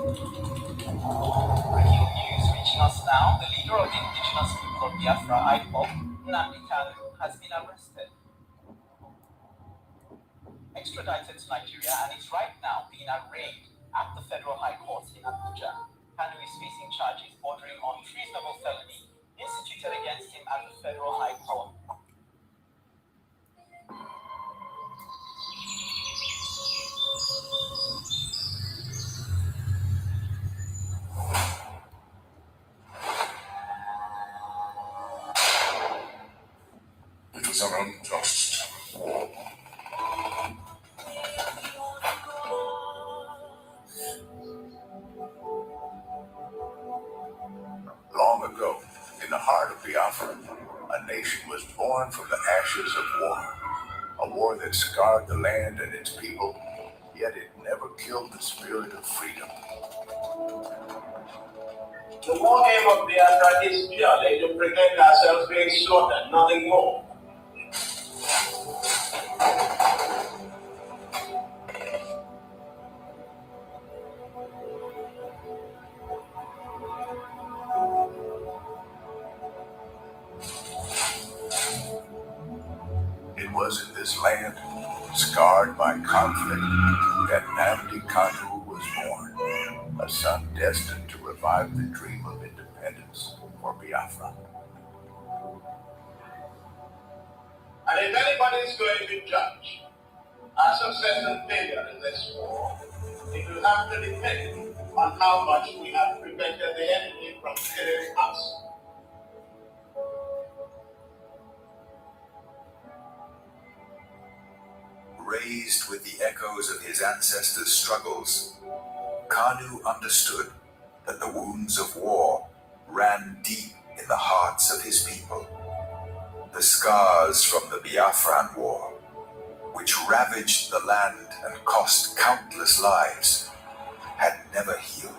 Breaking news reaching us now. The leader of the indigenous people of Biafra, IPOB, Nnamdi Kanu, has been arrested, extradited to Nigeria, and is right now being arraigned at the Federal High Court in Abuja. Kanu is facing charges bordering on treasonable felony instituted against him at the Federal High Court. It was an unjust war. Long ago, in the heart of Biafra, a nation was born from the ashes of war. A war that scarred the land and its people, yet it never killed the spirit of freedom. The war game of Biafra is purely to prevent ourselves being slaughtered, nothing more. It was in this land, scarred by conflict, that Nnamdi Kanu was born, a son destined to revive the dream of independence for Biafra. And if anybody is going to judge our success and failure in this war, it will have to depend on how much we have prevented the enemy from killing us. Raised with the echoes of his ancestors' struggles, Kanu understood that the wounds of war ran deep in the hearts of his people. The scars from the Biafran War, which ravaged the land and cost countless lives, had never healed.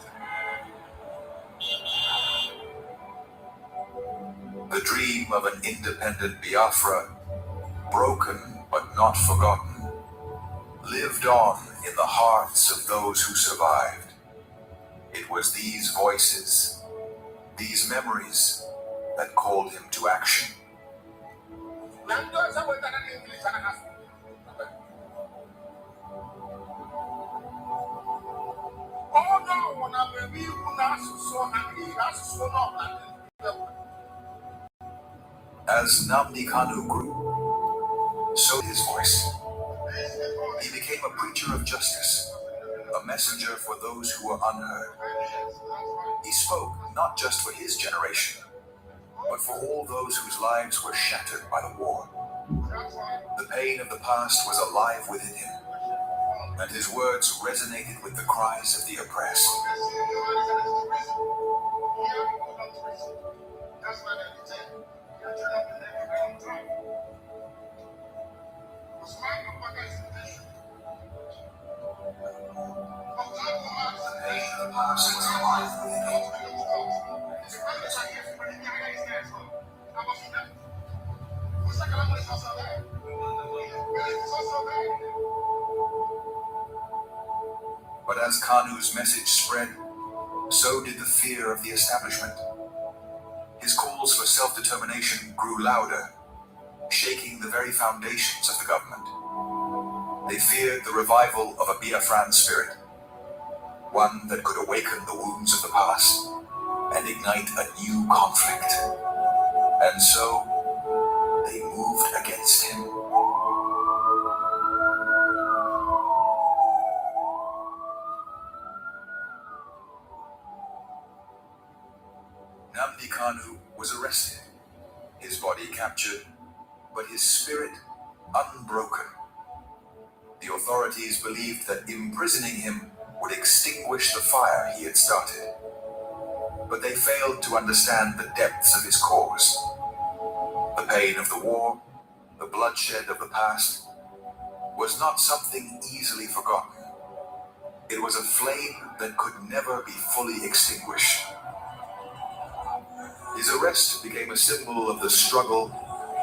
The dream of an independent Biafra, broken but not forgotten, lived on in the hearts of those who survived. It was these voices, these memories, that called him to action. As Nnamdi Kanu grew, so did his voice. He became a preacher of justice, a messenger for those who were unheard. He spoke not just for his generation, but for all those whose lives were shattered by the war. The pain of the past was alive within him, and his words resonated with the cries of the oppressed. But as Kanu's message spread, so did the fear of the establishment. His calls for self-determination grew louder, shaking the very foundations of the government. They feared the revival of a Biafran spirit, one that could awaken the wounds of the past and ignite a new conflict. And so, they moved against him. Nnamdi Kanu was arrested, his body captured, but his spirit unbroken. The authorities believed that imprisoning him would extinguish the fire he had started. But they failed to understand the depths of his cause. The pain of the war, the bloodshed of the past, was not something easily forgotten. It was a flame that could never be fully extinguished. His arrest became a symbol of the struggle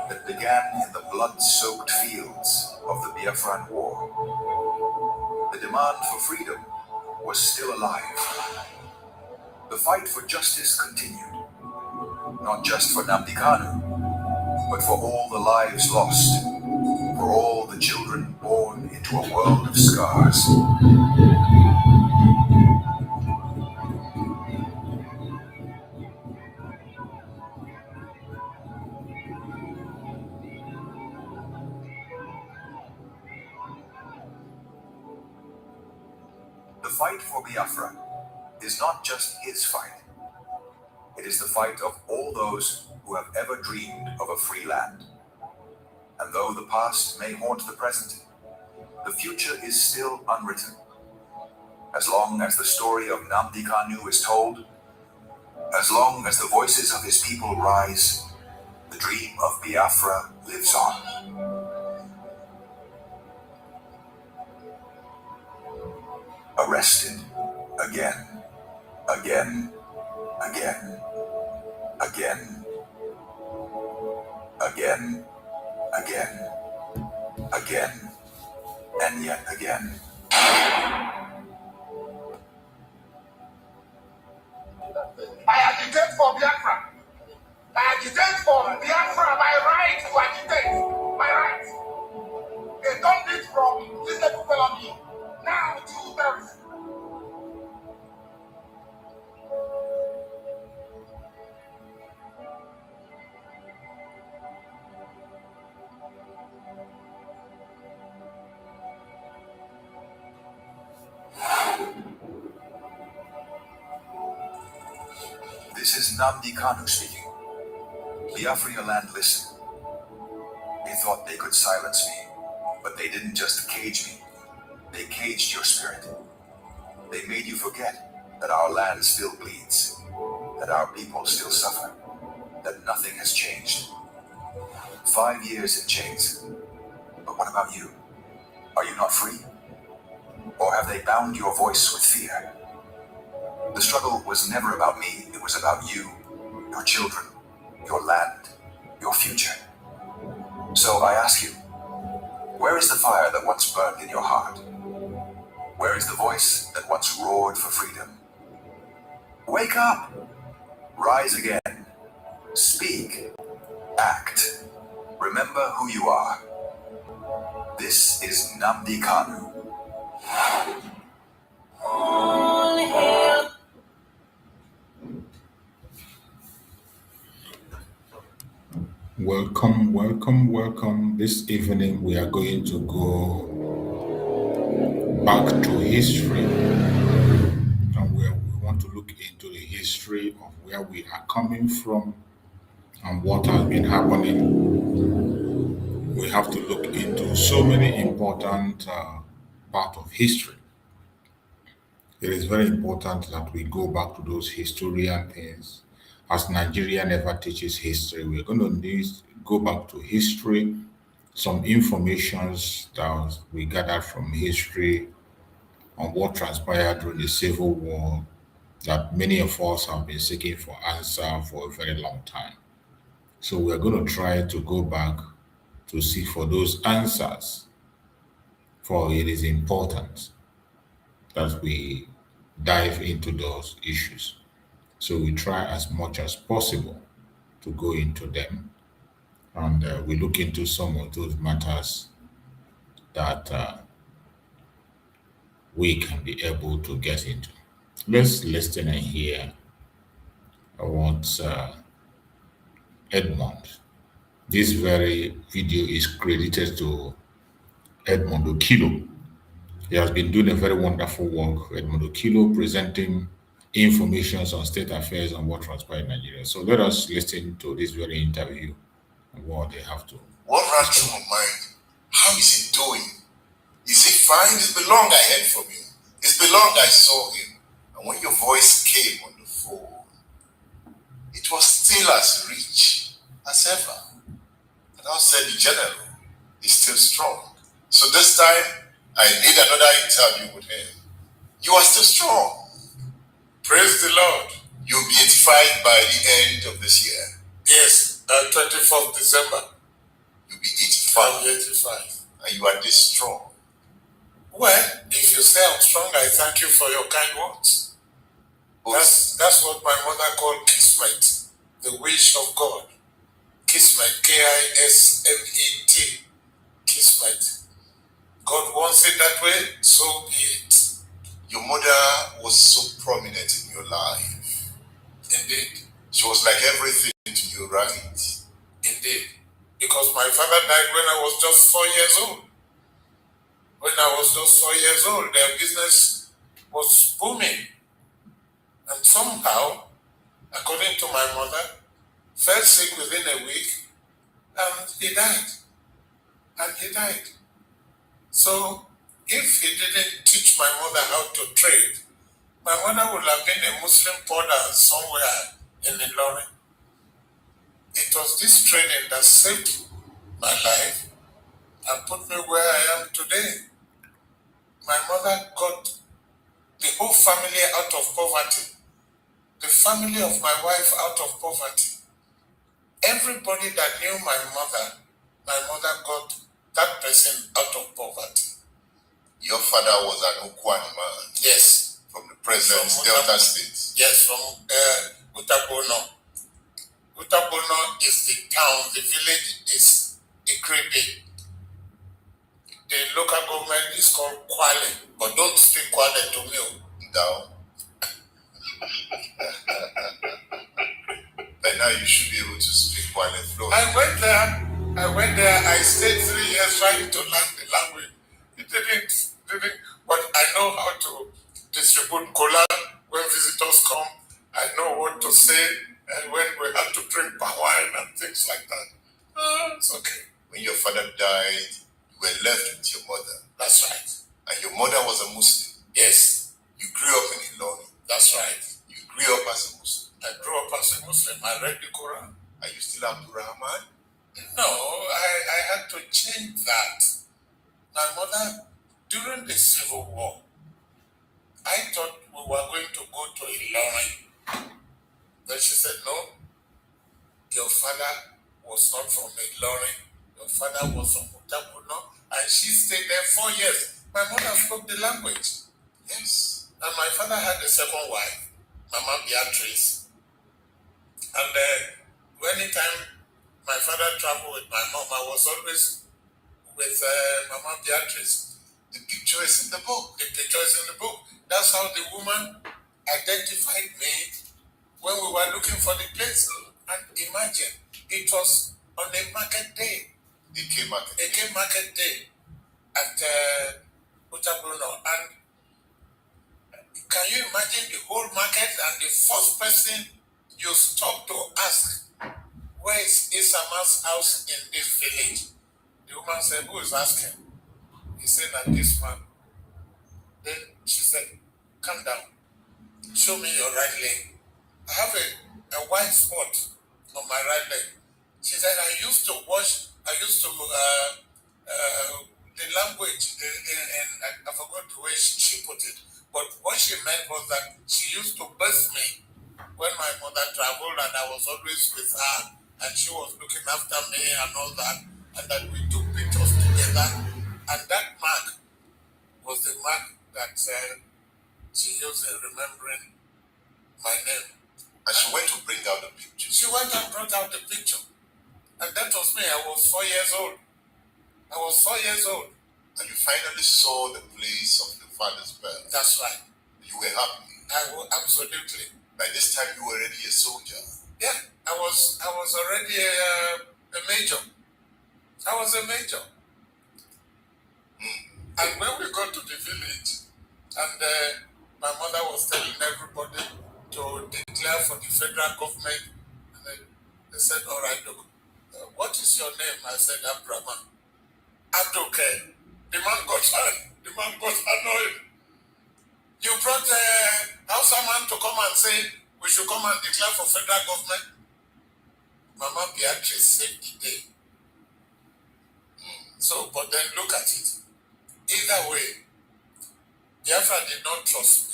that began in the blood-soaked fields of the Biafran War. The demand for freedom was still alive. The fight for justice continued, not just for Nnamdi Kanu, but for all the lives lost, for all the children born into a world of scars. The fight for Biafra is not just his fight. It is the fight of all those who have ever dreamed of a free land. And though the past may haunt the present, the future is still unwritten. As long as the story of Nnamdi Kanu is told, as long as the voices of his people rise, the dream of Biafra lives on. Arrested again, again, again, again, again, again, again, and yet again. I agitate for Biafra. I agitate for Biafra. My right to agitate. My right. They don't need from this little felony. Now to them. This is Nnamdi Kanu speaking. Biafra land, listen. They thought they could silence me, but they didn't just cage me. They caged your spirit. They made you forget that our land still bleeds, that our people still suffer, that nothing has changed. 5 years in chains. But what about you? Are you not free? Or have they bound your voice with fear? The struggle was never about me, it was about you, your children, your land, your future. So I ask you, where is the fire that once burned in your heart? Where is the voice that once roared for freedom? Wake up! Rise again. Speak. Act. Remember who you are. This is Nnamdi Kanu. Welcome, welcome, welcome. This evening we are going to go back to history, and where we want to look into the history of where we are coming from and what has been happening. We have to look into so many important part of history. It is very important that we go back to those historian things. As Nigeria never teaches history, we're going to need go back to history, some informations that we gathered from history on what transpired during the Civil War that many of us have been seeking for answer for a very long time. So we're going to try to go back to seek for those answers, for it is important that we dive into those issues. So we try as much as possible to go into them, and we look into some of those matters that we can be able to get into. Let's listen and hear what Edmond. This very video is credited to Edmond Okilo. He has been doing a very wonderful work, Edmond Okilo, presenting information on state affairs and what transpired in Nigeria. So let us listen to this very interview and what they have to. What ran through my mind? How is he doing? Is he fine? It's been long I heard from him. It's been long I saw him. And when your voice came on the phone, it was still as rich as ever. And I said the general is still strong. So this time, I need another interview with him. You are still strong. Praise the Lord. You'll be 85 by the end of this year. Yes, 24th December. You'll be 85. I'm 85. And you are this strong. Well, if you say I'm strong, I thank you for your kind words. That's what my mother called kismet, the wish of God. Kismet, Kismet, kismet. God wants it that way, so be it. Your mother was so prominent in your life. Indeed. She was like everything to you, right? Indeed. Because my father died when I was just 4 years old. When I was just 4 years old, their business was booming. And somehow, according to my mother, fell sick within a week and he died. And he died. So, if he didn't teach my mother how to trade, my mother would have been a Muslim porter somewhere in Ilorin. It was this training that saved my life and put me where I am today. My mother got the whole family out of poverty. The family of my wife out of poverty. Everybody that knew my mother got that person out of poverty. Your father was an Ukwan man. Yes. From the present Delta State. Yes, from Utabono. Utabono is the town, the village is Ikribi. The local government is called Kwale, but don't speak Kwale to me. No. By now you should be able to speak Kwale fluently. I went there, I stayed 3 years trying to learn the language. It didn't, but I know how to distribute cola when visitors come. I know what to say, and when we have to drink palm wine and things like that. It's okay. When your father died, you were left with your mother. That's right. And your mother was a Muslim. Yes. You grew up in Ilorin. That's right. You grew up as a Muslim. I grew up as a Muslim. I read the Quran. Are you still Abdul Rahman? No, I had to change that. My mother, during the Civil War, I thought we were going to go to Ilorin. Then she said, no, your father was not from Ilorin. Your father was from Utabuno. And she stayed there 4 years. My mother spoke the language. Yes. And my father had a second wife, Mama Beatrice. And anytime my father traveled with my mom, I was always with Mama Beatrice. The picture is in the book. The picture is in the book. That's how the woman identified me when we were looking for the place. And imagine, it was on a market day. Eke market. Eke market day at Utabruno. And can you imagine the whole market and the first person you stop to ask, where is Isama's house in this village? The woman said, who is asking? He said, that this man. Then she said, calm down. Show me your right leg. I have a white spot on my right leg. She said, I used to the language, and I forgot the way she put it. But what she meant was that she used to birth me when my mother traveled, and I was always with her, and she was looking after me and all that, and that we took pictures together, and that mark was the mark that she used in remembering my name. And she went to bring out the picture. She went and brought out the picture. And that was me. I was 4 years old. I was 4 years old. And you finally saw the place of the father's birth. That's right. You were happy. Absolutely. By this time you were already a soldier. Yeah, I was already a major. I was a major. And when we got to the village, and my mother was telling everybody to declare for the federal government, and they said, all right, look, what is your name? I said, Abraham. Okay. The man got annoyed. You brought Hausa man to come and say, we should come and declare for federal government. Mama Beatrice said the day. So, but then look at it. Either way, Biafra did not trust me.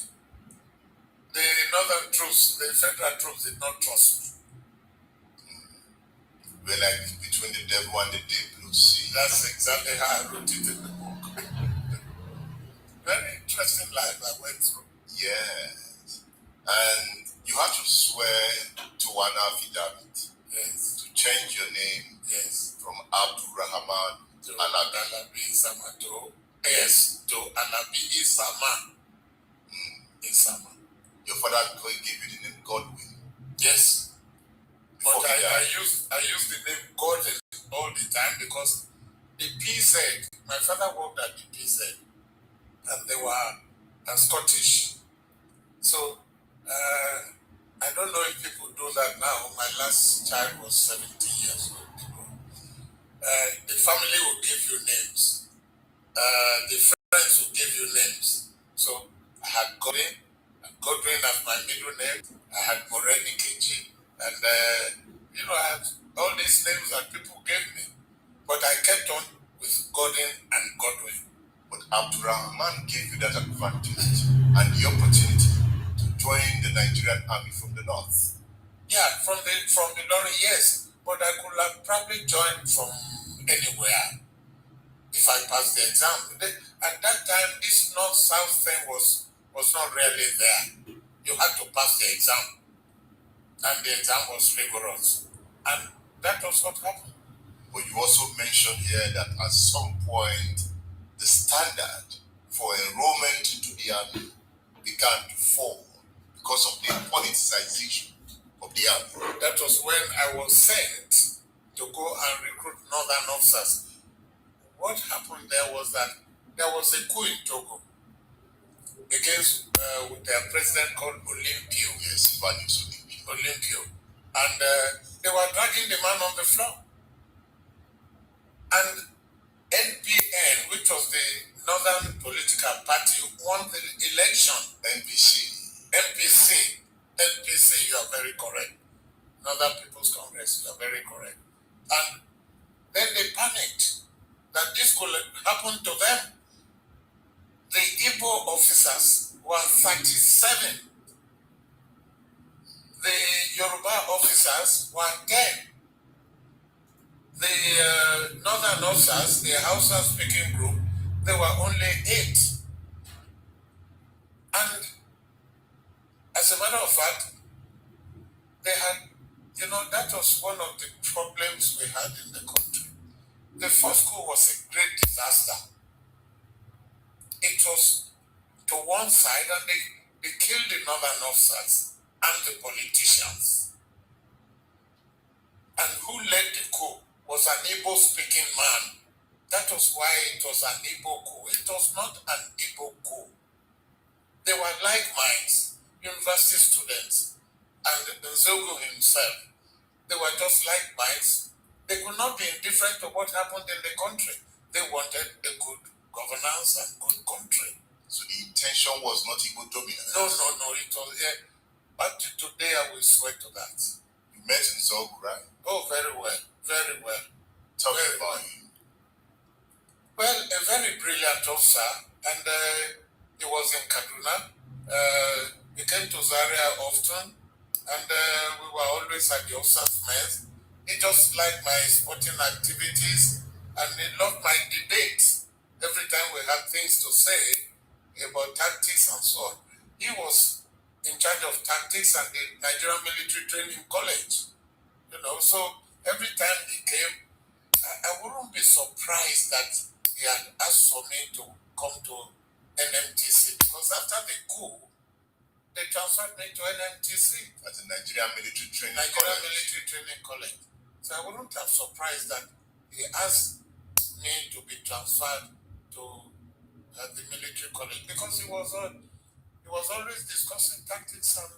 The northern troops, the federal troops did not trust me. We're like between the devil and the deep blue sea. That's exactly how I wrote it in the book. interesting life I went through. Yes. And you had to swear to an affidavit. Yes. To change your name. Yes. From Abdurrahman to Alabi Isama. Yes. To Alabi Isama. Isama. Your father gave you the name Godwin. Yes. But I use the name Godwin all the time because the PZ, my father worked at the PZ, and they were Scottish. So I don't know if people do that now. My last child was 70 years old. The family will give you names. The friends will give you names. So I had Godwin as my middle name. I had Moreni Keji. And, I had all these names that people gave me. But I kept on with Godwin and Godwin. But Abdurrahman gave you that advantage and the opportunity to join the Nigerian army from the north. Yeah, from the Lorry, yes. But I could have probably joined from anywhere if I passed the exam. At that time, this north-south thing was not really there. You had to pass the exam. And the exam was rigorous. And that was what happened. But you also mentioned here that at some point, the standard for enrollment into the army began to fall because of the politicization of the army. That was when I was sent to go and recruit northern officers. What happened there was that there was a coup in Togo against with their president called Olympio. Yes, Values Olympio. And they were dragging the man on the floor. And NPN, which was the Northern Political Party, won the election. NPC, you are very correct. Northern People's Congress, you are very correct. And then they panicked that this could happen to them. The Igbo officers were 37. The Yoruba officers were 10. The northern officers, the Hausa speaking group, they were only 8. And as a matter of fact, they had, that was one of the problems we had in the country. The first coup was a great disaster. It was to one side, and they killed the northern officers and the politicians. And who led the coup was an Igbo-speaking man. That was why it was an Igbo coup. It was not an Igbo coup. They were like minds, university students, and Nzogu himself. They were just like minds. They could not be indifferent to what happened in the country. They wanted a good governance and good country. So the intention was not Igbo dominant? No, it was here. But today I will swear to that. You met Nzogu, right? Oh, very well, very well. Tell me about him. Well, a very brilliant officer, and he was in Kaduna. He came to Zaria often, and we were always at the officers' mess. He just liked my sporting activities, and he loved my debates. Every time we had things to say about tactics and so on. He was in charge of tactics at the Nigerian Military Training College. So every time he came, I wouldn't be surprised that he had asked for me to come to NMTC, because after the coup, they transferred me to NMTC. At the Nigerian Military Training College. So I wouldn't have surprised that he asked me to be transferred to the military college, because he was always discussing tactics and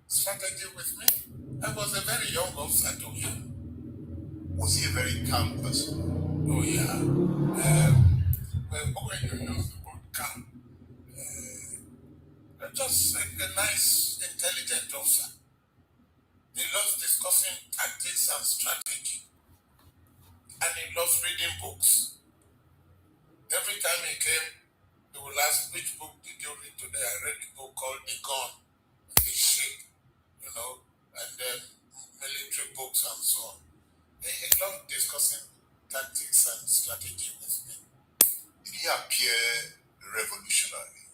strategy with me. I was a very young officer to him. Was he a very calm person? Oh yeah. When you use the word calm, just a nice, intelligent officer. He loves discussing tactics and strategy, and he loves reading books. Every time he came, he would ask, which book did you read today? I read a book called The Gun, The Ship, and then military books and so on. He loved discussing tactics and strategy with me. Did he appear revolutionary?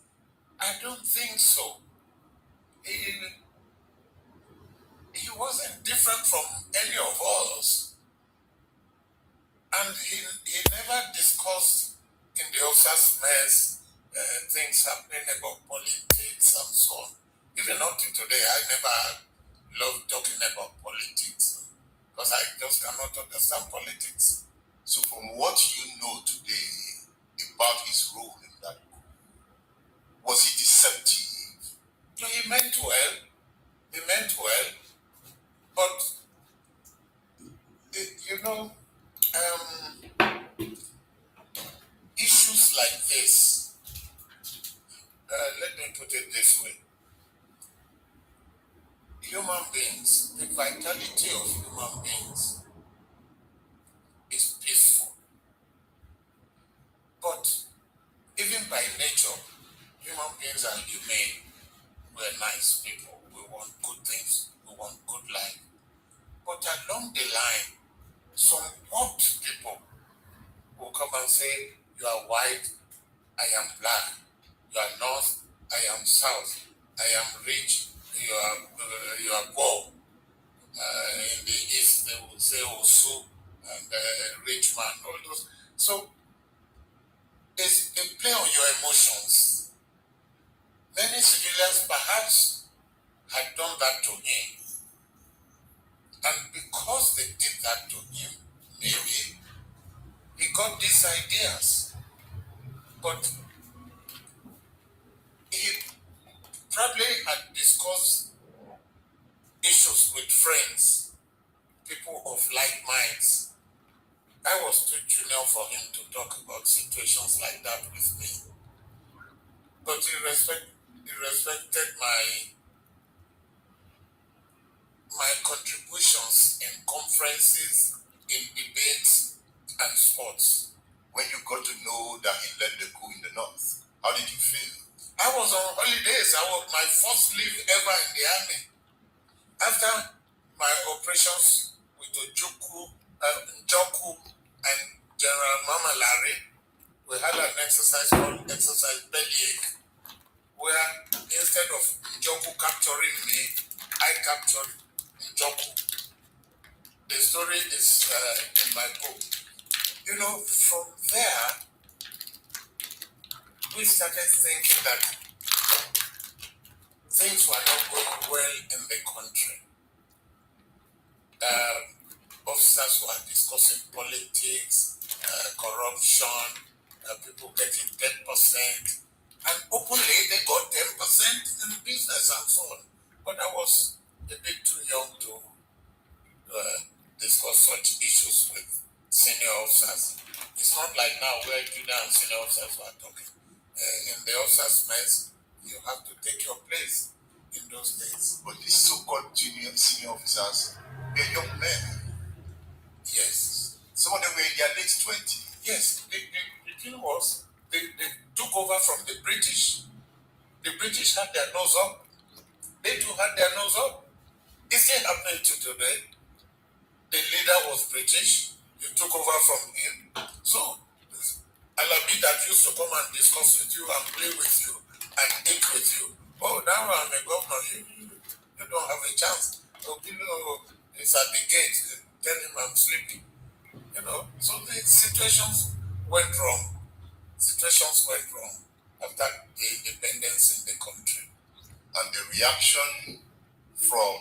different from any of us. And he never discussed in the officers' mess things happening about politics and so on. Even up to today, I never loved talking about politics because I just cannot understand politics. So from what you know today about his role in that, was he deceptive? No, he meant well. He meant well. But, you know, issues like this, let me put it this way. Human beings, the vitality of human beings is peaceful. But even by nature, human beings are humane. We're nice people. We want good things. We want good life. But along the line, some warped people will come and say, you are white, I am black. You are north, I am south. I am rich, you are poor. In the east, they will say Osu and rich man, all those. So they play on your emotions. Many civilians perhaps had done that to him. And because they did that to him, maybe he got these ideas. But he probably had discussed issues with friends, people of like minds. I was too junior for him to talk about situations like that with me. But he respected my contributions in conferences, in debates, and sports. When you got to know that he led the coup in the north, how did you feel? I was on holidays. I was my first leave ever in the army. After my operations with Njoku and General Mamalari, we had an exercise called Exercise Bellyache, where instead of Njoku capturing me, I captured Njoku. The story is in my book. You know, from there, we started thinking that things were not going well in the country. Officers were discussing politics, corruption, people getting 10%, and openly they got 10% in business and so on. But I was a bit too young to discuss such issues with senior officers. It's not like now where junior and senior officers were talking. In the officers' mess, you have to take your place in those days. But these so-called junior senior officers, they're young men. Yes. Some of them were in their late 20s. Yes. The thing was, they took over from the British. The British had their nose up. They too had their nose up. It's still happening to today. The leader was British. You took over from him. So, Alabi that used to come and discuss with you and play with you and eat with you. Oh, now I'm a governor. You don't have a chance. Oh, it's at the gate. Tell him I'm sleeping. You know, so the situations went wrong. Situations went wrong after the independence in the country. And the reaction from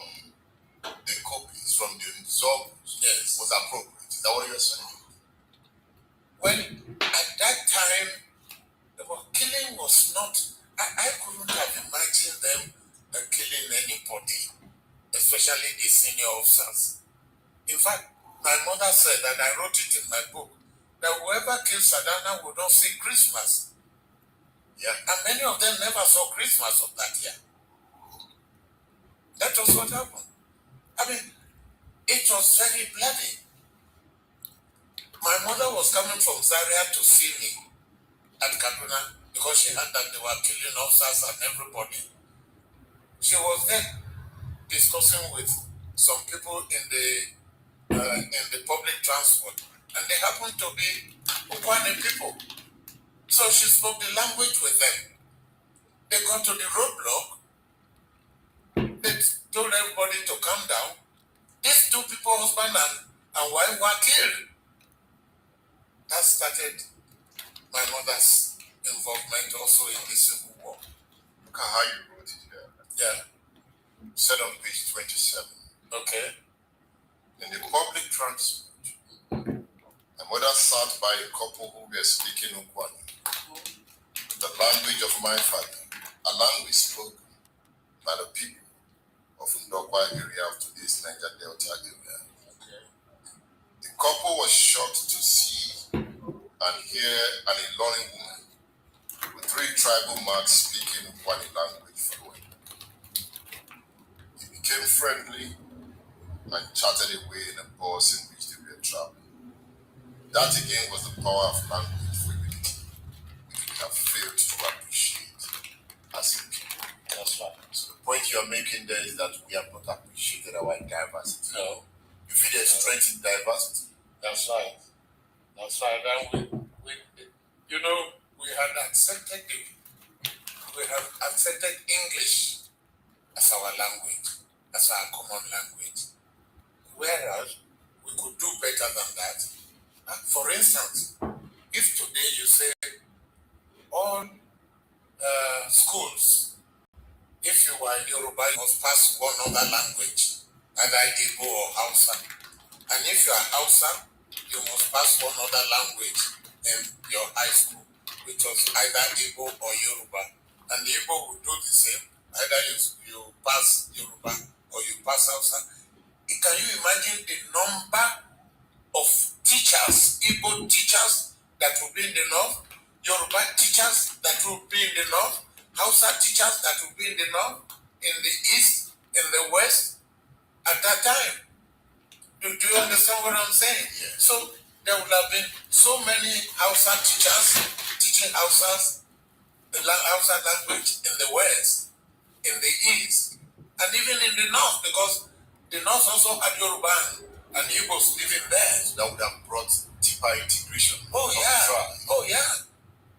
the copies, from the Zobus, yes, was appropriate. Is that what you're saying? Well, at that time, the killing was not, I couldn't have imagined them killing anybody, especially the senior officers. In fact, my mother said, and I wrote it in my book, that whoever killed Sadana would not see Christmas. Yeah. And many of them never saw Christmas of that year. That was what happened. I mean, it was very bloody. My mother was coming from Zaria to see me at Kaduna because she heard that they were killing officers and everybody. She was there discussing with some people in the public transport, and they happened to be Ukwane people. So she spoke the language with them. They got to the roadblock. They told everybody to calm down. these two people, husband and wife, were killed. That started my mother's involvement also in the Civil War. Look at how you wrote it here. Yeah. Said on page 27. Okay. In the public transport, my mother sat by a couple who were speaking Ukwani, the language of my father, a language spoken by the people of Ndokwa area of today's Niger Delta area. Okay. The couple was shocked to see and hear an Ilorin woman with 3 tribal marks speaking Ukwani language fluent. They became friendly and chatted away in a bus in which they were traveling. That again was the power of language fluidity we have failed to appreciate as a people. That's right. So the point you are making there is that we have not appreciated our diversity. No. You feel there's strength in diversity. That's right. That's right. And we you know, we have accepted English as our language, as our common language. Whereas we could do better than that. For instance, if today you say all schools, if you are Yoruba, you must pass one other language, either Igbo or Hausa. And if you are Hausa, you must pass one other language in your high school, which was either Igbo or Yoruba. And the Igbo will do the same, either you pass Yoruba or you pass Hausa. Can you imagine the number of teachers, Igbo teachers that will be in the north, Yoruba teachers that will be in the north, Hausa teachers that will be in the north, in the east, in the west, at that time? Do you understand what I'm saying? Yeah. So there would have been so many Hausa teachers teaching Hausa language in the west, in the east, and even in the north, because the north also had Yoruba and Igbos living there. So that would have brought deeper integration. Oh of yeah. tribe. Oh yeah.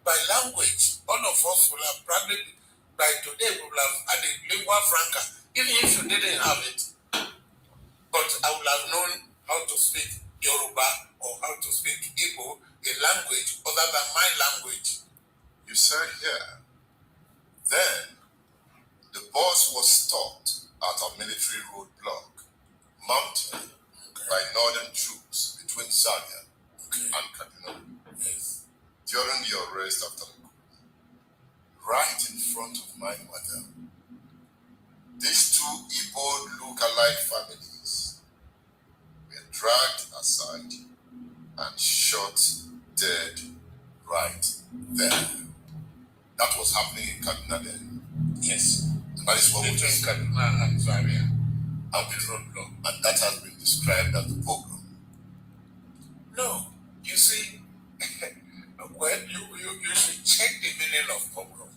By language, all of us will have probably, by today, we will have had a lingua franca, even if you didn't have it. But I would have known how to speak Yoruba or how to speak Igbo, a language other than my language. You said here, then the bus was stopped at a military roadblock mounted by northern troops between Zaria and Kaduna. Yes. During the arrest after the coup, right in front of my mother, these 2 Igbo look-alike families were dragged aside and shot dead right there. That was happening in Kaduna then. Yes. And that is what we Between just Kaduna and Zaria and the roadblock. and that has been described as the pogrom. No, you see, well, you should check the meaning of pogrom.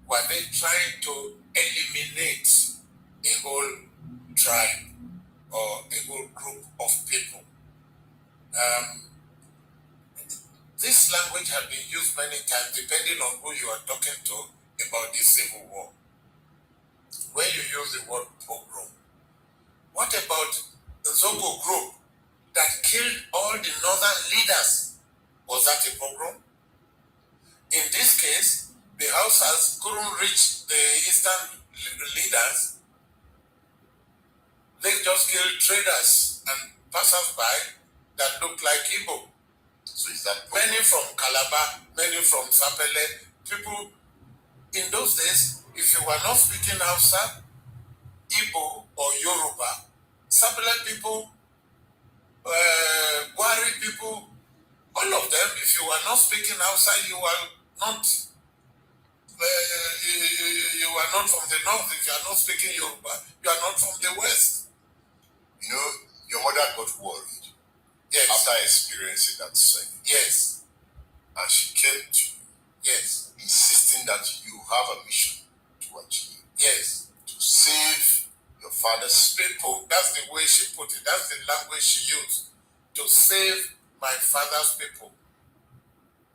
Were they trying to eliminate a whole tribe or a whole group of people? This language has been used many times depending on who you are talking to about the Civil War. When you use the word pogrom, what about the Zogo group that killed all the northern leaders? Was that a pogrom? In this case, the Hausas couldn't reach the eastern leaders. They just killed traders and passers-by that looked like Igbo. So is that Many from Calabar, many from Sapele. People, in those days, if you were not speaking Hausa, Igbo, or Yoruba, Sapele people, Gwari people, all of them, if you were not speaking Hausa, you were not you are not from the north. If you are not speaking Yoruba, you are not from the west. You know, your mother got worried Yes. after experiencing that thing. Yes. And she came to you, Yes. insisting that you have a mission to achieve, Yes. to save your father's People, that's the way she put it. That's the language she used. To save my father's people.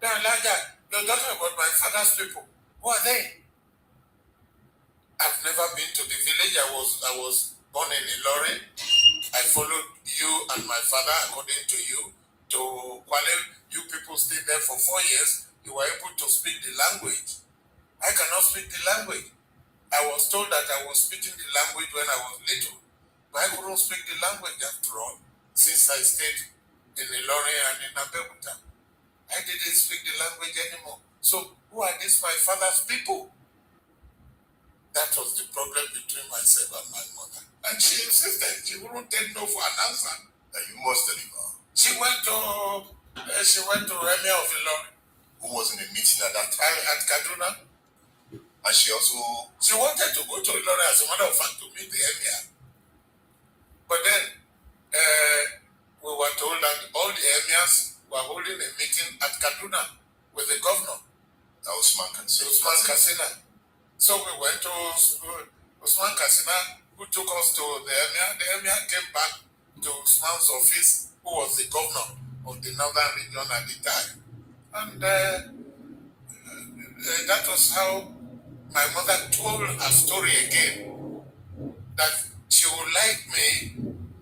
Now, Elijah, you're talking about my father's people. Who are they? I've never been to the village. I was born in Ilorin. I followed you and my father, according to you, to Kwale. You people stayed there for 4 years. You were able to speak the language. I cannot speak the language. I was told that I was speaking the language when I was little, but I couldn't speak the language after all, since I stayed in Ilorin and in Abeokuta. I didn't speak the language anymore. So who are these my father's people? That was the problem between myself and my mother. And she insisted. She wouldn't take no for an answer. And you must deliver. She went to Emir of Ilorin. Who was in a meeting at that time? At Kaduna. And she also... She wanted to go to Ilorin, as a matter of fact, to meet the Emir. But then, we were told that all the Emirs were holding a meeting at Kaduna with the governor. Usman Katsina. So we went to Usman Katsina, who took us to the Emir. The Emir came back to Usman's office, who was the governor of the northern region at the time. And that was how my mother told her story again, that she would like me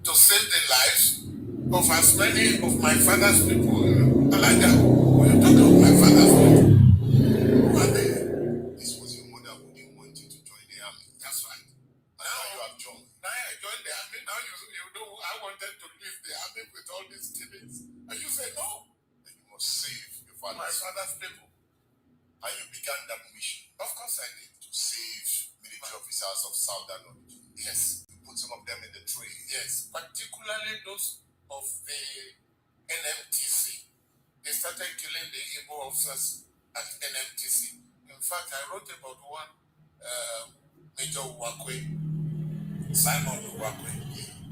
to save the lives of as many of my father's people. Alaja, when you talk of my father's people, who are they? This was your mother who didn't want you to join the army. That's right. Now you have joined. Now I joined the army. Now you know I wanted to leave the army with all these killings. And you say no. And you must save your father. My father's people. And you began that mission. Of course I did. To save military officers of southern origin. Yes. You put some of them in the train. Yes. Particularly those of the NMTC. They started killing the Igbo officers at NMTC. In fact, I wrote about one Major Uwakwe, Simon Uwakwe.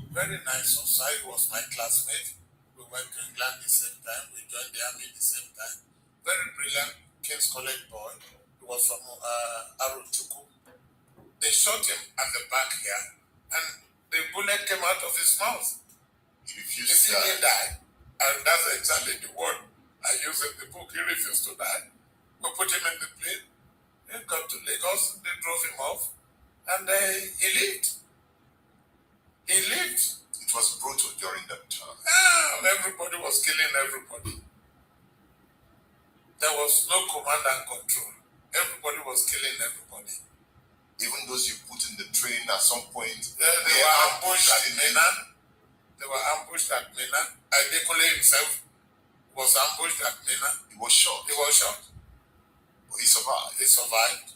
Very nice officer. He was my classmate. We went to England the same time. We joined the army the same time. Very brilliant King's College boy. He was from Arotuku. They shot him at the back here, and the bullet came out of his mouth. He refused to die. Die. And that's exactly the word I use in the book. He refused to die. We put him in the plane. He got to Lagos. They drove him off. And he lived. He lived. It was brutal during that time. Everybody was killing everybody. There was no command and control. Everybody was killing everybody. Even those you put in the train at some point, they were ambushed at Mina. They were ambushed at Mina. Adekule himself was ambushed at Mina. He was shot. He was shot. But he survived. He survived.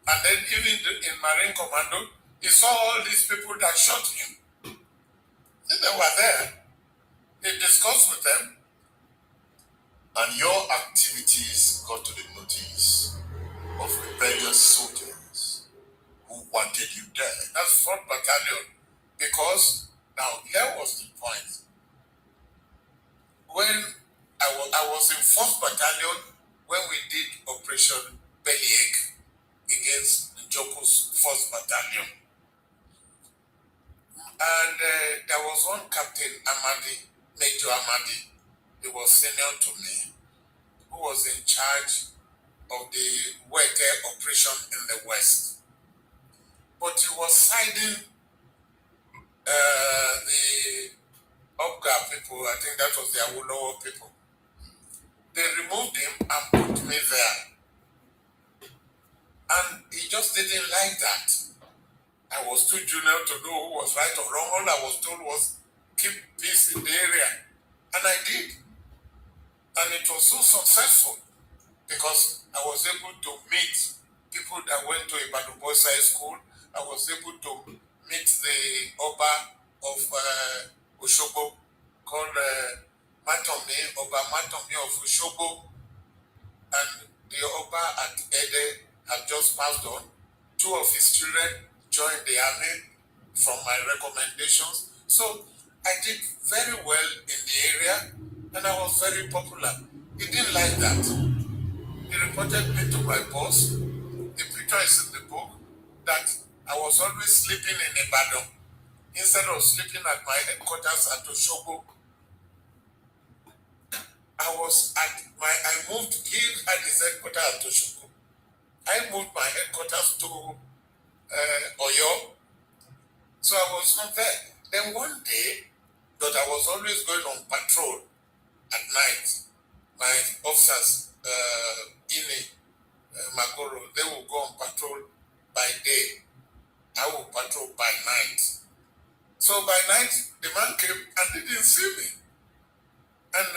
And then even in Marine Commando, he saw all these people that shot him. They were there. He discussed with them. And your activities got to the notice of rebellious soldiers who wanted you dead. That's 4th Battalion. Because, now, here was the point. When I was in 4th Battalion, when we did Operation Bellyache against Njoku's 4th Battalion. And there was one Captain Amadi, Major Amadi. He was senior to me, who was in charge of the Wete operation in the West. But he was siding the Obga people. I think that was the Awolowo people. They removed him and put me there. And he just didn't like that. I was too junior to know who was right or wrong. All I was told was keep peace in the area. And I did. And it was so successful because I was able to meet people that went to Ibadan Boys High School. I was able to meet the Oba of Oshobo called Matomi, Oba Matomi of Oshobo. And the Oba at Ede had just passed on. 2 of his children joined the army from my recommendations. So I did very well in the area. And I was very popular. He didn't like that. He reported me to my boss. The picture is in the book that I was always sleeping in Ibadan instead of sleeping at my headquarters at Oshobo. I moved, he had his headquarters at Oshobo. I moved my headquarters to Oyo. So I was not there. Then one day, that I was always going on patrol at night. My officers, Ini, Magoro, they will go on patrol by day. I will patrol by night. So by night, the man came and didn't see me. And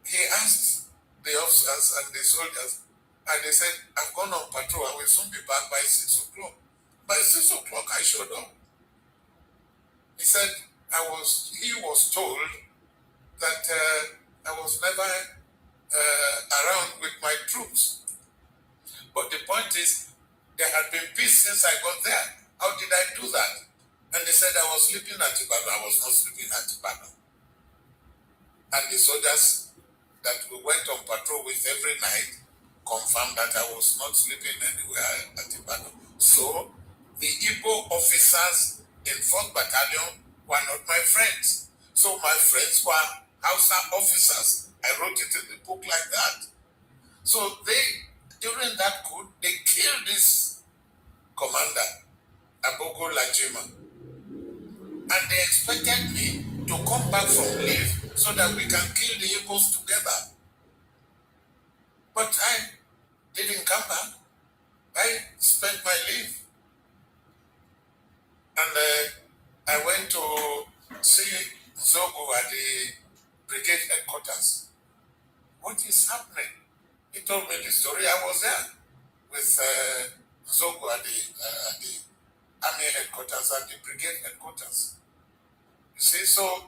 he asked the officers and the soldiers, and they said, I've gone on patrol, I will soon be back by 6 o'clock. By 6 o'clock, I showed up. He said, he was told that I was never around with my troops. But the point is, there had been peace since I got there. How did I do that? And they said I was sleeping at Ibadan. I was not sleeping at Ibadan. And the soldiers that we went on patrol with every night confirmed that I was not sleeping anywhere at Ibadan. So the Igbo officers in 4th Battalion were not my friends. So my friends were Hausa officers. I wrote it in the book like that. So during that coup, they killed this commander, Abogo Lajima. And they expected me to come back from leave so that we can kill the Igbos together. But I didn't come back. I spent my leave. And I went to see Zogo at the brigade headquarters. What is happening? He told me the story. I was there with Zogo at the army headquarters, at the brigade headquarters. You see, so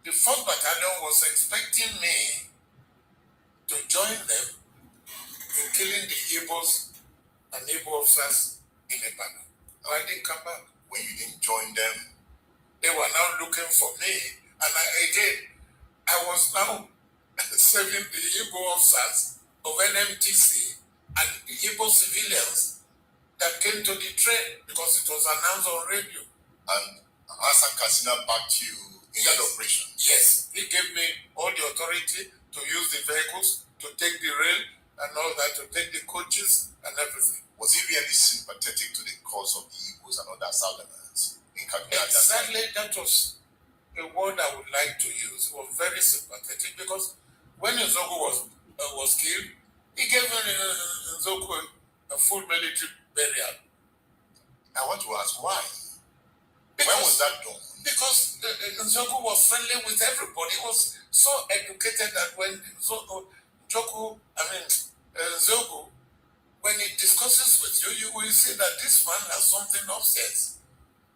the 4th Battalion was expecting me to join them in killing the Igbos and Igbo officers in Ibadan. I didn't come back. When you didn't join them, they were now looking for me, and I was now saving the Igbo officers of NMTC and the Igbo civilians that came to the train because it was announced on radio. And Hassan Katsina backed you in that operation? Yes, he gave me all the authority to use the vehicles, to take the rail and all that, to take the coaches and everything. Was he really sympathetic to the cause of the Igbos and other Southerners in Kaduna? Exactly, that was a word I would like to use. He was very sympathetic because when Nzogu was killed, he gave Nzogu a full military burial. I want to ask why. Because, when was that done? Because Nzogu was friendly with everybody. He was so educated that when Nzogu, when he discusses with you, you will see that this man has something upstairs.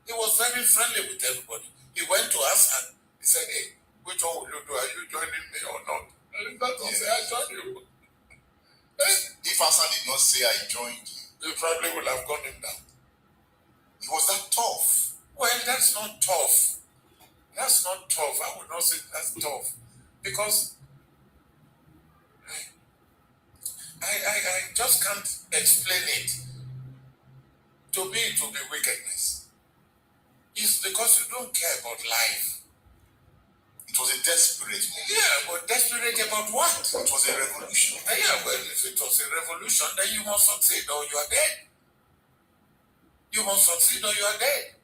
He was very friendly with everybody. He went to us and he said, hey, which one will you do? Are you joining me or not? And that was say, I joined you. If Hassan did not say I joined you, you probably would have gone him down. He was that tough. Well, that's not tough. That's not tough. I would not say that's tough. Because I just can't explain it. To me, it will be wickedness. It's because you don't care about life. It was a desperate moment. Yeah, but desperate about what? It was a revolution. Yeah, well, if it was a revolution, then you must succeed or you are dead. You must succeed or you are dead.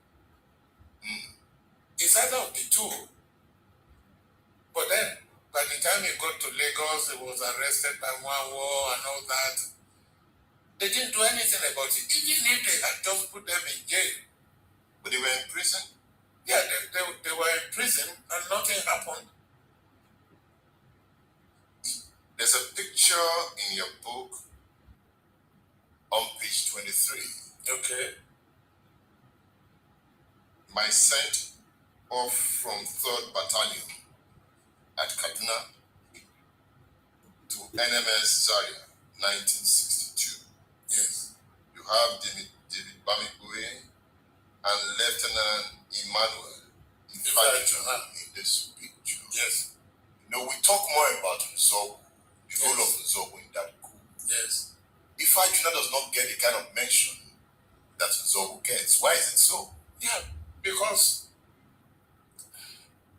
It's either of the two. But then, by the time he got to Lagos, he was arrested by one war and all that. They didn't do anything about it, even if they had just put them in jail. But they were in prison? Yeah, they were in prison and nothing happened. There's a picture in your book on page 23. Okay. My sent off from 3rd Battalion at Kaduna to NMS Zaria, 1962. Yes. You have David Bamigwe and Lieutenant Emmanuel in this picture. Yes. You know, we talk more about Nzogu, the role of Nzogu in that coup. Yes. If Ajuna does not get the kind of mention that Nzogu gets, why is it so? Yeah, because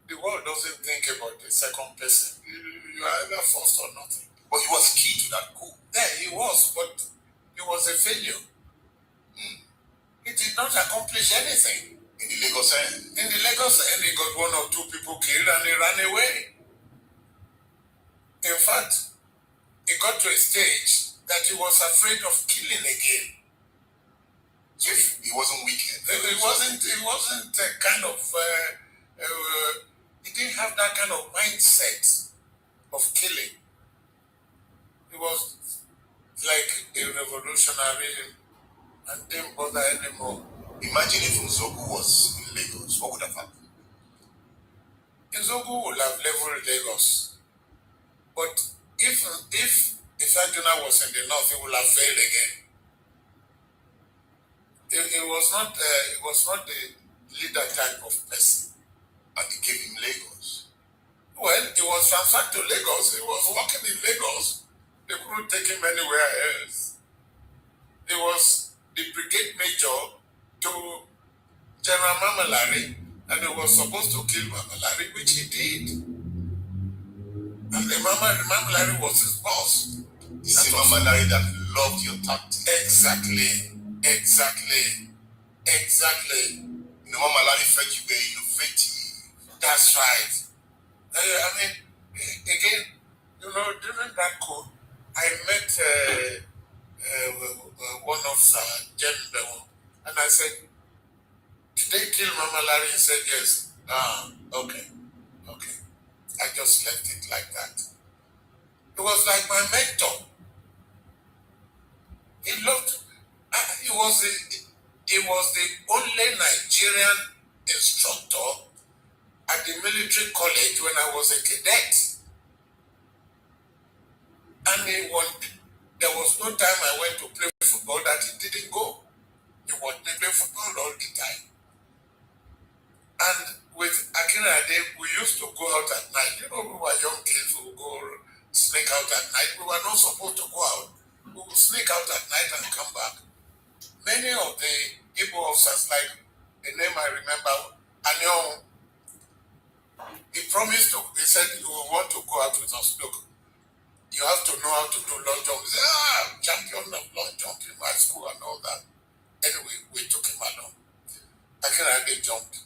the world doesn't think about the second person. You are either first or nothing. But he was key to that coup. Yeah, he was, but he was a failure. He did not accomplish anything. In the Lagos end. In the Lagos end, he got 1 or 2 people killed and he ran away. In fact, he got to a stage that he was afraid of killing again. So he wasn't wicked. He wasn't a kind of, he didn't have that kind of mindset of killing. He was like a revolutionary and didn't bother anymore. Imagine if Nzogu was in Lagos, what would have happened? Nzogu would have leveled Lagos. But if Ifeanyi was in the north, he would have failed again. He was not the leader type of person. And he gave him Lagos. Well, he was transferred to Lagos. He was working in Lagos. They couldn't take him anywhere else. He was the brigade major to General Mamalari, and he was supposed to kill Mamalari, which he did. And the Mamalari was his boss. The same Mamalari that loved your tactics. Exactly. No, Mamalari felt you were innovative. That's right. I mean, again, during that coup, I met one of Jen Bewo, and I said, "Did they kill Mama Larry?" He said, "Yes." Okay. I just left it like that. He was like my mentor. He was the only Nigerian instructor at the military college when I was a cadet. And there was no time I went to play football that he didn't go. He wanted to play football all the time. And with Akinade, we used to go out at night. We were young kids who would go sneak out at night. We were not supposed to go out. We would sneak out at night and come back. Many of the Igbo officers, like the name I remember, Anyon, he promised to, he said, "You will want to go out with us. Look, you have to know how to do long jump." He said, "I'm champion of long jump in my school and all that." Anyway, we took him along. Akinade jumped.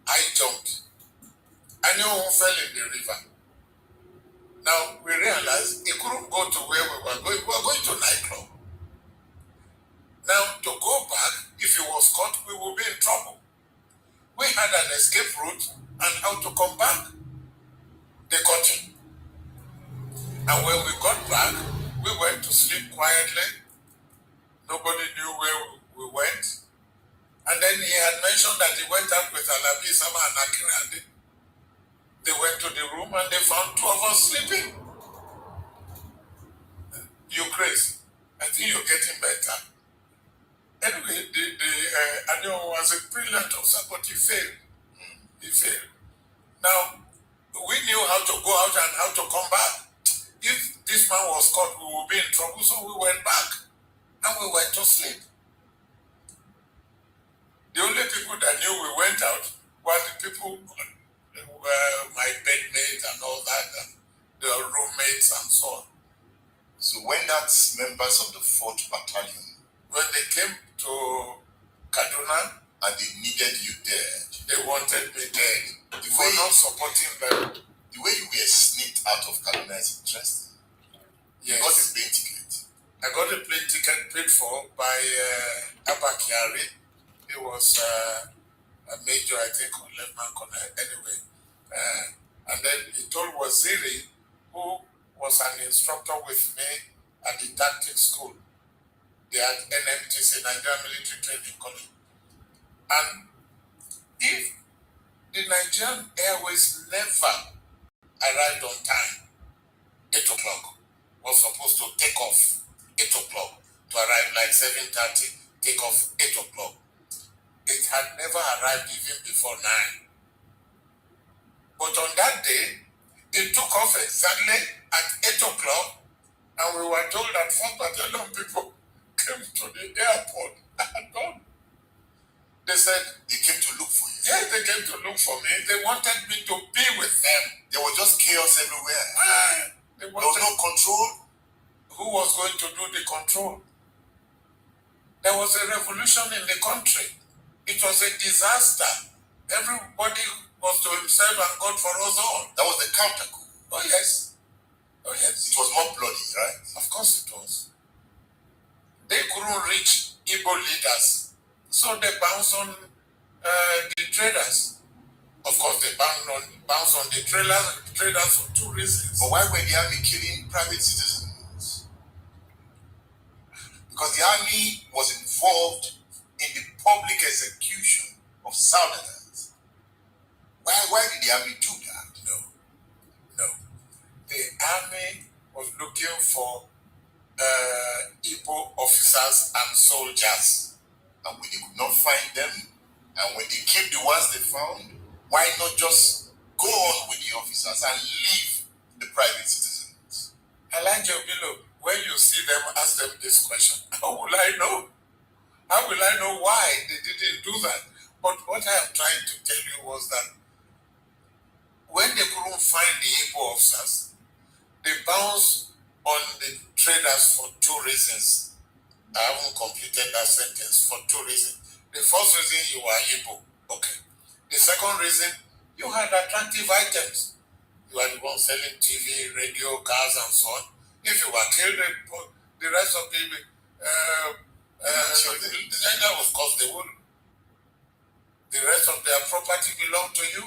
I jumped. Anyon fell in the river. Now, we realized he couldn't go to where we were going. We were going to nightclub. Now, to go back, if he was caught, we would be in trouble. We had an escape route and how to come back. They caught him. And when we got back, we went to sleep quietly. Nobody knew where we went. And then he had mentioned that he went out with Alabi Sama and Akinade. They went to the room and they found 2 of us sleeping. You crazy. I think you're getting better. Anyway, Anyon was a brilliant officer, but he failed. He failed. Now, we knew how to go out and how to come back. If this man was caught, we would be in trouble, so we went back and we went to sleep. The only people that knew we went out were the people, my bedmates and all that, and the roommates and so on. So when that's members of the 4th Battalion, when they came to Kaduna and they needed you dead, they wanted me dead. The For way- not supporting them. the way you were sneaked out of Kaduna is interesting. Yes. You got a plane ticket. I got a plane ticket paid for by Abba Kyari. He was a major, I think, or lieutenant colonel. Anyway, and then he told Waziri, who was an instructor with me at the tactics school, they had NMTC, Nigerian Military Training College. And if the Nigerian Airways never arrived on time, 8 o'clock, was supposed to take off 8 o'clock, to arrive like 7:30, take off 8 o'clock. It had never arrived even before 9. But on that day, it took off exactly at 8 o'clock, and we were told that 4 battalion people came to the airport. They said, They came to look for you. yeah, they came to look for me. They wanted me to be with them. There was just chaos everywhere. They There was wanted, no control. who was going to do the control? There was a revolution in the country. It was a disaster. Everybody was to himself and God for us all. That was the counter coup. Oh yes. Oh yes. It was more bloody, right? Of course it was. They couldn't reach Igbo leaders, so they bounced on the traders. Of course, they bounced on the traders for two reasons. But why were the army killing private citizens? Because the army was involved in the public execution of Southerners. Why did the army do that? No. The army was looking for Igbo officers and soldiers. And when they could not find them, and when they killed the ones they found, why not just go on with the officers and leave the private citizens? Elijah Bilo, when you see them, ask them this question. How will I know? How will I know why they didn't do that? But what I am trying to tell you was that when they couldn't find the Igbo officers, they bounced on the traders for two reasons. I haven't completed that sentence for two reasons. The first reason, you were Igbo. Okay. The second reason, you had attractive items. You were the one selling TV, radio, cars, and so on. If you were killed, the rest of the of course they would. The rest of their property belonged to you.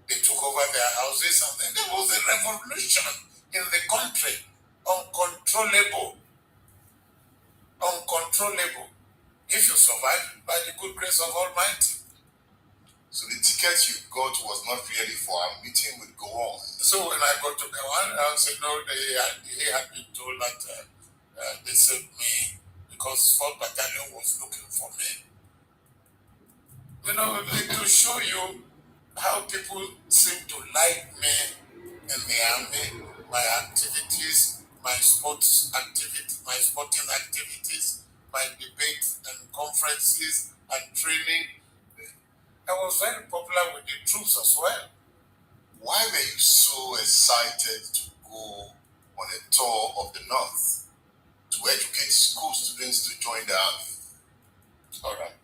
They took over their houses, and then there was a revolution in the country. Uncontrollable. If you survive, by the good grace of Almighty. So the ticket you got was not really for a meeting with Gowon. So when I got to Gowon, I said, no, he had been told that they saved me because 4th Battalion was looking for me. You know, to show you how people seem to like me in the army, my activities, my sporting activities, my debates and conferences and training. I was very popular with the troops as well. Why were you so excited to go on a tour of the North to educate school students to join the army? All right.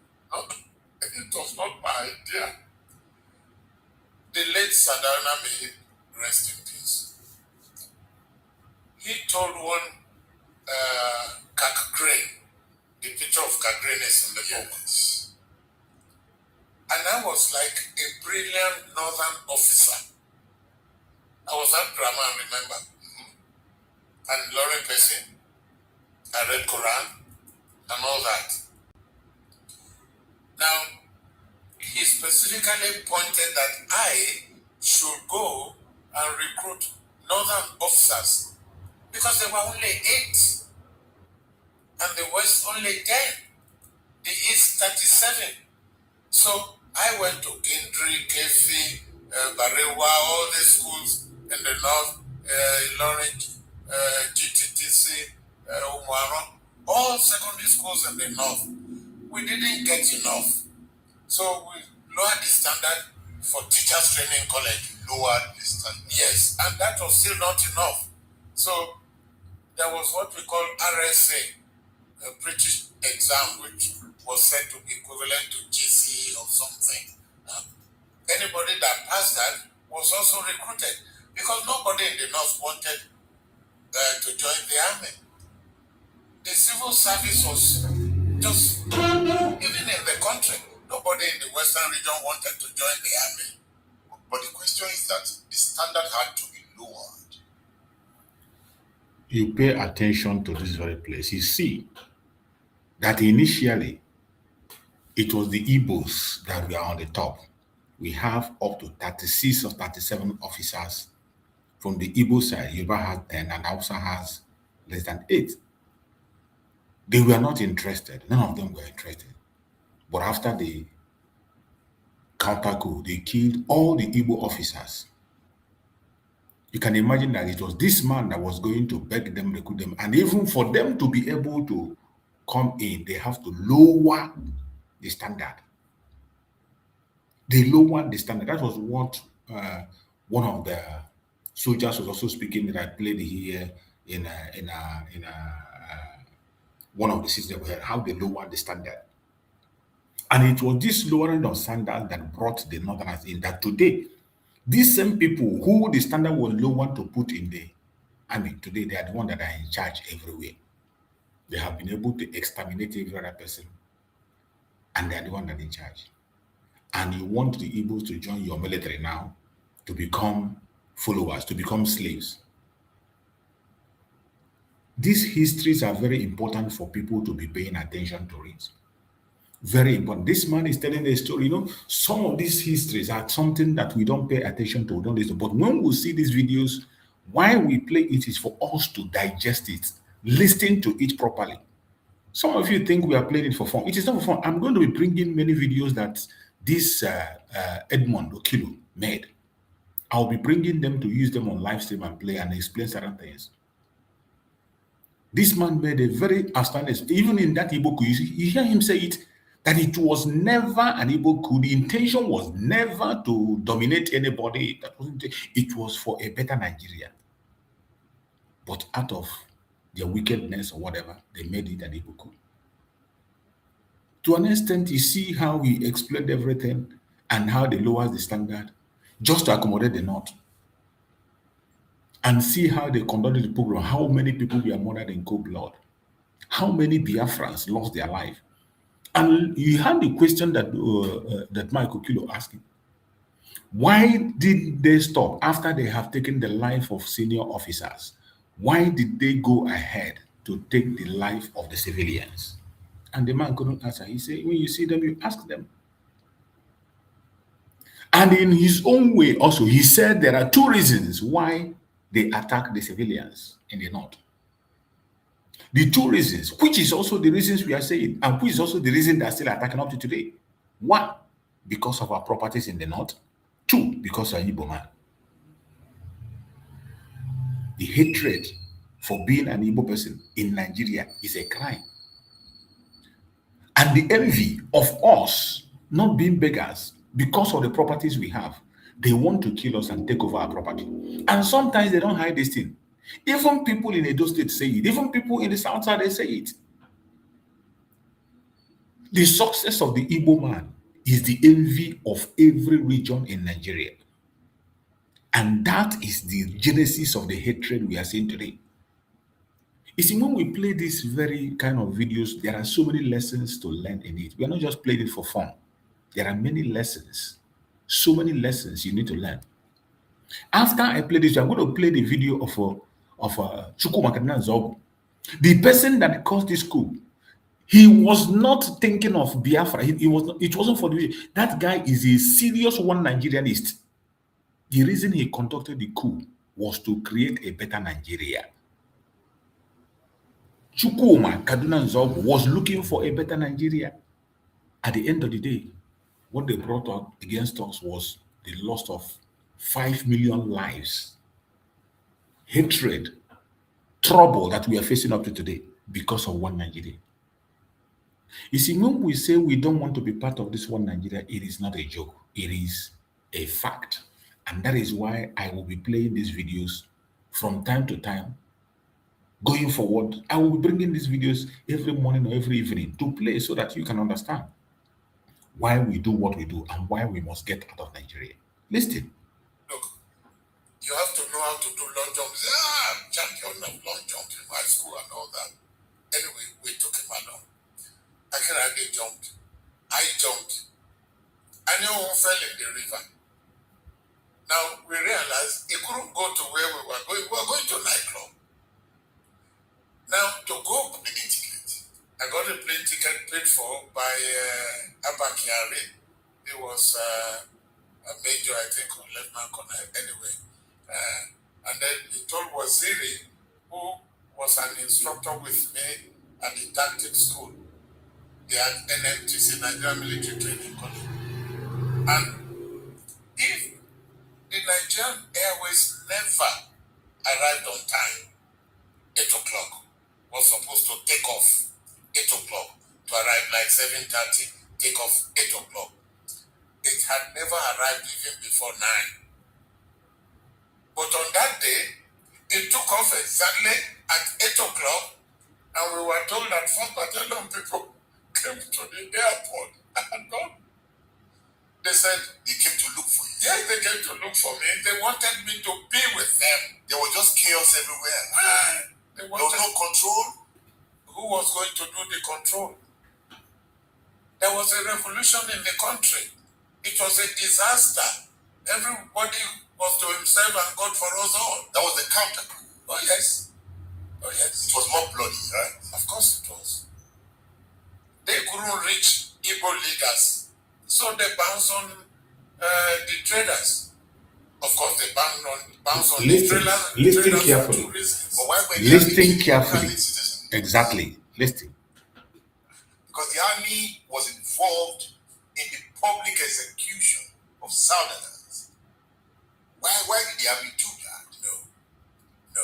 It was not my idea. The late Sadana, may he rest in peace, he told one Kakgreen, the picture of Kakgreen is in the book. And I was like a brilliant northern officer. I was at drama, remember? And Lauren Pessin, I read Quran and all that. Now, he specifically pointed that I should go and recruit northern officers because there were only 8 and the West only 10, the East 37. So I went to Gindri, Kefi, Barewa, all these schools in the North, Lawrence, GTTC, Umuaron, all secondary schools in the North. We didn't get enough. So we lowered the standard for teachers training college. Lowered the standard? Yes, and that was still not enough. So there was what we call RSA, a British exam, which was said to be equivalent to GCE or something. Anybody that passed that was also recruited because nobody in the North wanted to join the army. The civil service was just, even in the country, nobody in the Western region wanted to join the army. But the question is that the standard had to be lowered. You pay attention to this very place. You see that initially it was the Igbos that were on the top. We have up to 36 or 37 officers from the Igbo side. Yoruba has 10 and Hausa has less than 8. They were not interested. None of them were interested. But after the counter coup, they killed all the Igbo officers. You can imagine that it was this man that was going to beg them, recruit them, and even for them to be able to come in, they have to lower the standard. They lowered the standard. That was what one of the soldiers was also speaking that I played here in one of the cities that we had, how they lowered the standard. And it was this lowering of standards that brought the Northerners in. That today, these same people who the standard was lower to put in the army, today they are the ones that are in charge everywhere. They have been able to exterminate every other person, and they are the one that are in charge. And you want the Igbos to join your military now to become followers, to become slaves. These histories are very important for people to be paying attention to it. Very important. This man is telling a story. Some of these histories are something that we don't pay attention to. We don't listen. But when we see these videos, why we play it is for us to digest it, listen to it properly. Some of you think we are playing it for fun. It is not for fun. I'm going to be bringing many videos that this Edmond Okilo made. I'll be bringing them to use them on live stream and play and explain certain things. This man made a very outstanding, even in that Igbo coup, you hear him say it, that it was never an Igbo coup. The intention was never to dominate anybody. That wasn't it was for a better Nigeria. But out of their wickedness or whatever, they made it an Igbo coup. To an extent, you see how he explained everything and how they lowered the standard just to accommodate the North. And see how they conducted the program, how many people were murdered in cold blood, how many Biafrans lost their life. And you had the question that that Michael Kilo asked him. Why did they stop after they have taken the life of senior officers? Why did they go ahead to take the life of the civilians? And the man couldn't answer. He said, when you see them, you ask them. And in his own way also, he said there are two reasons why they attack the civilians in the North. The two reasons, which is also the reasons we are saying, and which is also the reason they are still attacking up to today. One, because of our properties in the North. Two, because of Igbo man. The hatred for being an Igbo person in Nigeria is a crime. And the envy of us not being beggars because of the properties we have, they want to kill us and take over our property. And sometimes they don't hide this thing. Even people in Edo State say it. Even people in the South Side, they say it. The success of the Igbo man is the envy of every region in Nigeria. And that is the genesis of the hatred we are seeing today. You see, when we play these very kind of videos, there are so many lessons to learn in it. We are not just playing it for fun. There are many lessons, so many lessons you need to learn. After I play this, I'm going to play the video of Chukwuma Zogu, the person that caused this coup. He was not thinking of Biafra. He was not, it wasn't for the video. That guy is a serious one Nigerianist. The reason he conducted the coup was to create a better Nigeria. Chukwuma Kaduna Nzogu was looking for a better Nigeria. At the end of the day, what they brought up against us was the loss of 5 million lives, hatred, trouble that we are facing up to today because of one Nigeria. You see, when we say we don't want to be part of this one Nigeria, it is not a joke. It is a fact. And that is why I will be playing these videos from time to time. Going forward, I will be bringing these videos every morning or every evening to play so that you can understand why we do what we do and why we must get out of Nigeria. Listen. Look, you have to know how to do long jumps. Champion of long jumps in high school and all that. Anyway, we took him along. I can hardly jumped. I jumped. I knew who fell in the river. Now we realized he couldn't go to where we were going. We were going to a nightclub. Now to go plane ticket. I got a plane ticket paid for by Abakiari. He was a major, I think, or lieutenant colonel. Anyway, and then he told Waziri, who was an instructor with me at the tactics school. They had NMTC, Nigerian Military Training College. And if the Nigerian Airways never arrived on time, 8 o'clock, was supposed to take off 8 o'clock, to arrive like 7:30, take off 8 o'clock. It had never arrived even before 9. But on that day, it took off exactly at 8 o'clock, and we were told that 4 battalion people came to the airport And God, they said, They came to look for you. yes, they came to look for me. They wanted me to be with them. There was just chaos everywhere. They There was wanted, no control. who was going to do the control? There was a revolution in the country. It was a disaster. Everybody was to himself and God for us all. That was the counter. Oh yes. Oh It yes. was more bloody, right? Of course it was. They couldn't reach Igbo leaders. So they bounced on the traders. Of course, they bounced on the traders Listen for carefully. two reasons. But why were the Listen army carefully. private citizens? Exactly. Listen. Because the army was involved in the public execution of Southerners. Why did the army do that? No.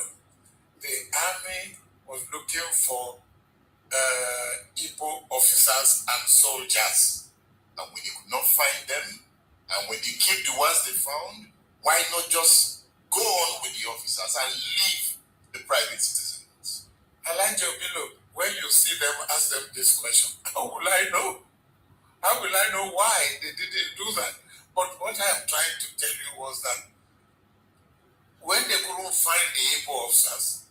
The army was looking for Igbo officers and soldiers. And when they could not find them, and when they killed the ones they found, why not just go on with the officers and leave the private citizens? Elijah Bilo, when you see them, ask them this question. How will I know? How will I know why they didn't do that? But what I am trying to tell you was that when they couldn't find the Igbo officers,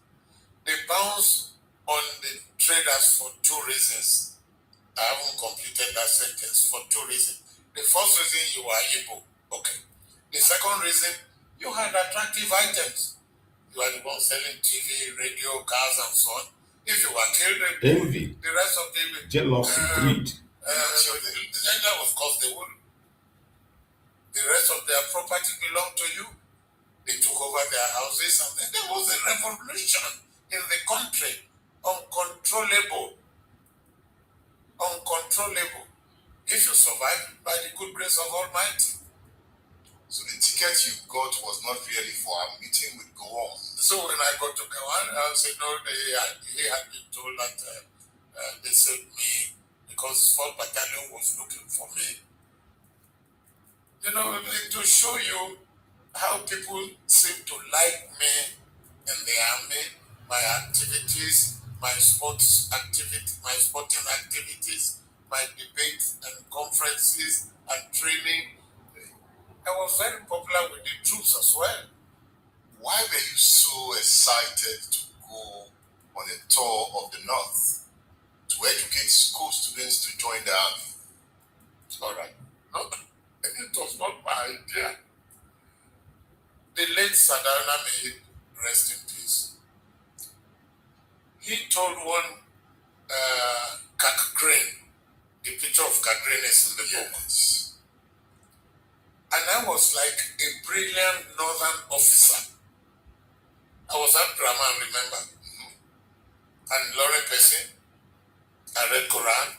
they bounced on the traders for two reasons. I haven't completed that sentence. For two reasons. The first reason, you are Igbo. Okay. The second reason, you had attractive items. You are the one selling TV, radio, cars, and so on. If you were killed, Envy, the rest of the jealousy, greed. of course they would. The rest of their property belonged to you. They took over their houses, and then there was a revolution in the country, uncontrollable. If you survive by the good grace of Almighty. So the ticket you got was not really for a meeting with Gowon. So when I got to Kawan, I said, no, he had been told that they saved me because 4th Battalion was looking for me. You know, to show you how people seem to like me in the army, my activities, my sporting activities, my debates and conferences and training. I was very popular with the troops as well. Why were you so excited to go on a tour of the North to educate school students to join the army? All right. No, it was not my idea. The late Sadana, may he rest in peace. He told one Crane, the picture of Crane is in the book. Yes. And I was like a brilliant northern officer. I was at drama, remember? And Lauren Pessin, I read Quran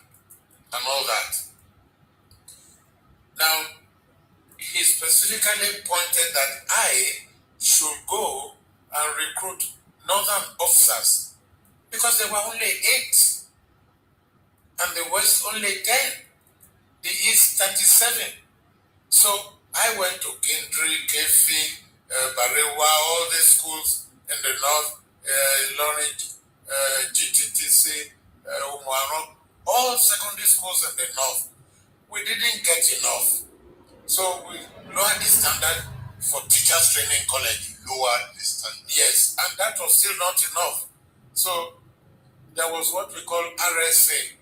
and all that. Now, he specifically pointed that I should go and recruit northern officers because there were only 8 and the West only 10, the East 37. So I went to Gindri, Kefi, Barewa, all the schools in the North, Lawrence, GTTC, Umuaro, all secondary schools in the North. We didn't get enough. So we lowered the standard for teachers training college. Lowered the standard. Yes, and that was still not enough. So there was what we call RSA,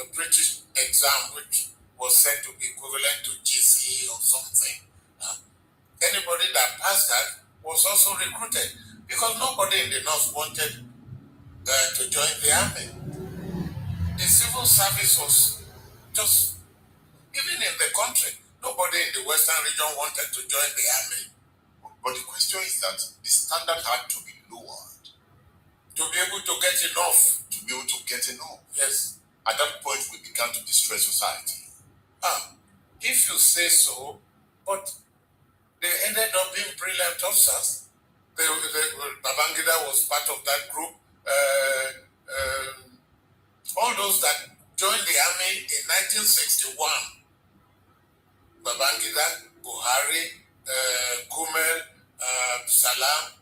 a British exam, which was said to be equivalent to GCE or something. Anybody that passed that was also recruited because nobody in the North wanted to join the army. The civil service was just, even in the country, nobody in the Western region wanted to join the army. But the question is that the standard had to be lowered to be able to get enough. to be able to get enough. Yes. At that point, we began to destroy society. If you say so, but they ended up being brilliant officers. Babangida was part of that group. All those that joined the army in 1961, Babangida, Buhari, Gumel, Salam,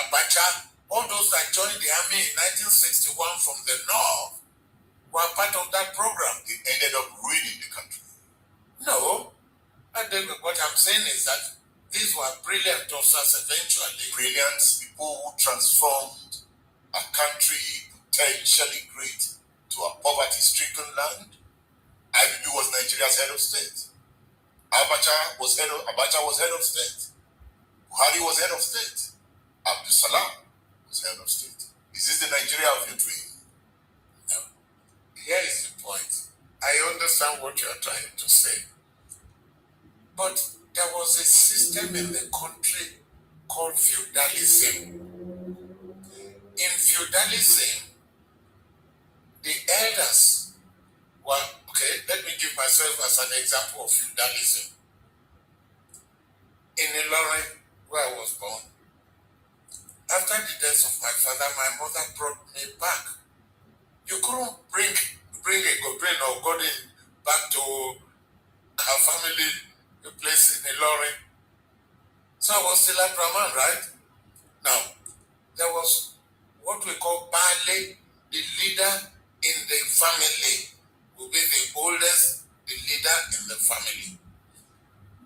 Abacha, all those that joined the army in 1961 from the North were part of that program. It ended up ruining the country. No, I think what I'm saying is that these were brilliant officers eventually. Brilliant people who transformed a country potentially great to a poverty-stricken land. IBB was Nigeria's head of state. Abacha was head of state. Buhari was head of state. Abdul Salam was head of state. Is this the Nigeria of your dream? No. Here is the point. I understand what you are trying to say. But there was a system in the country called feudalism. In feudalism, the elders were, okay, let me give myself as an example of feudalism. In Ilorin, where I was born, after the death of my father, my mother brought me back. You couldn't bring a goblin or godin back to our family place in Ilorin. So I was still a Brahman, right? Now, there was what we call Bale, the leader in the family, will be the oldest, the leader in the family.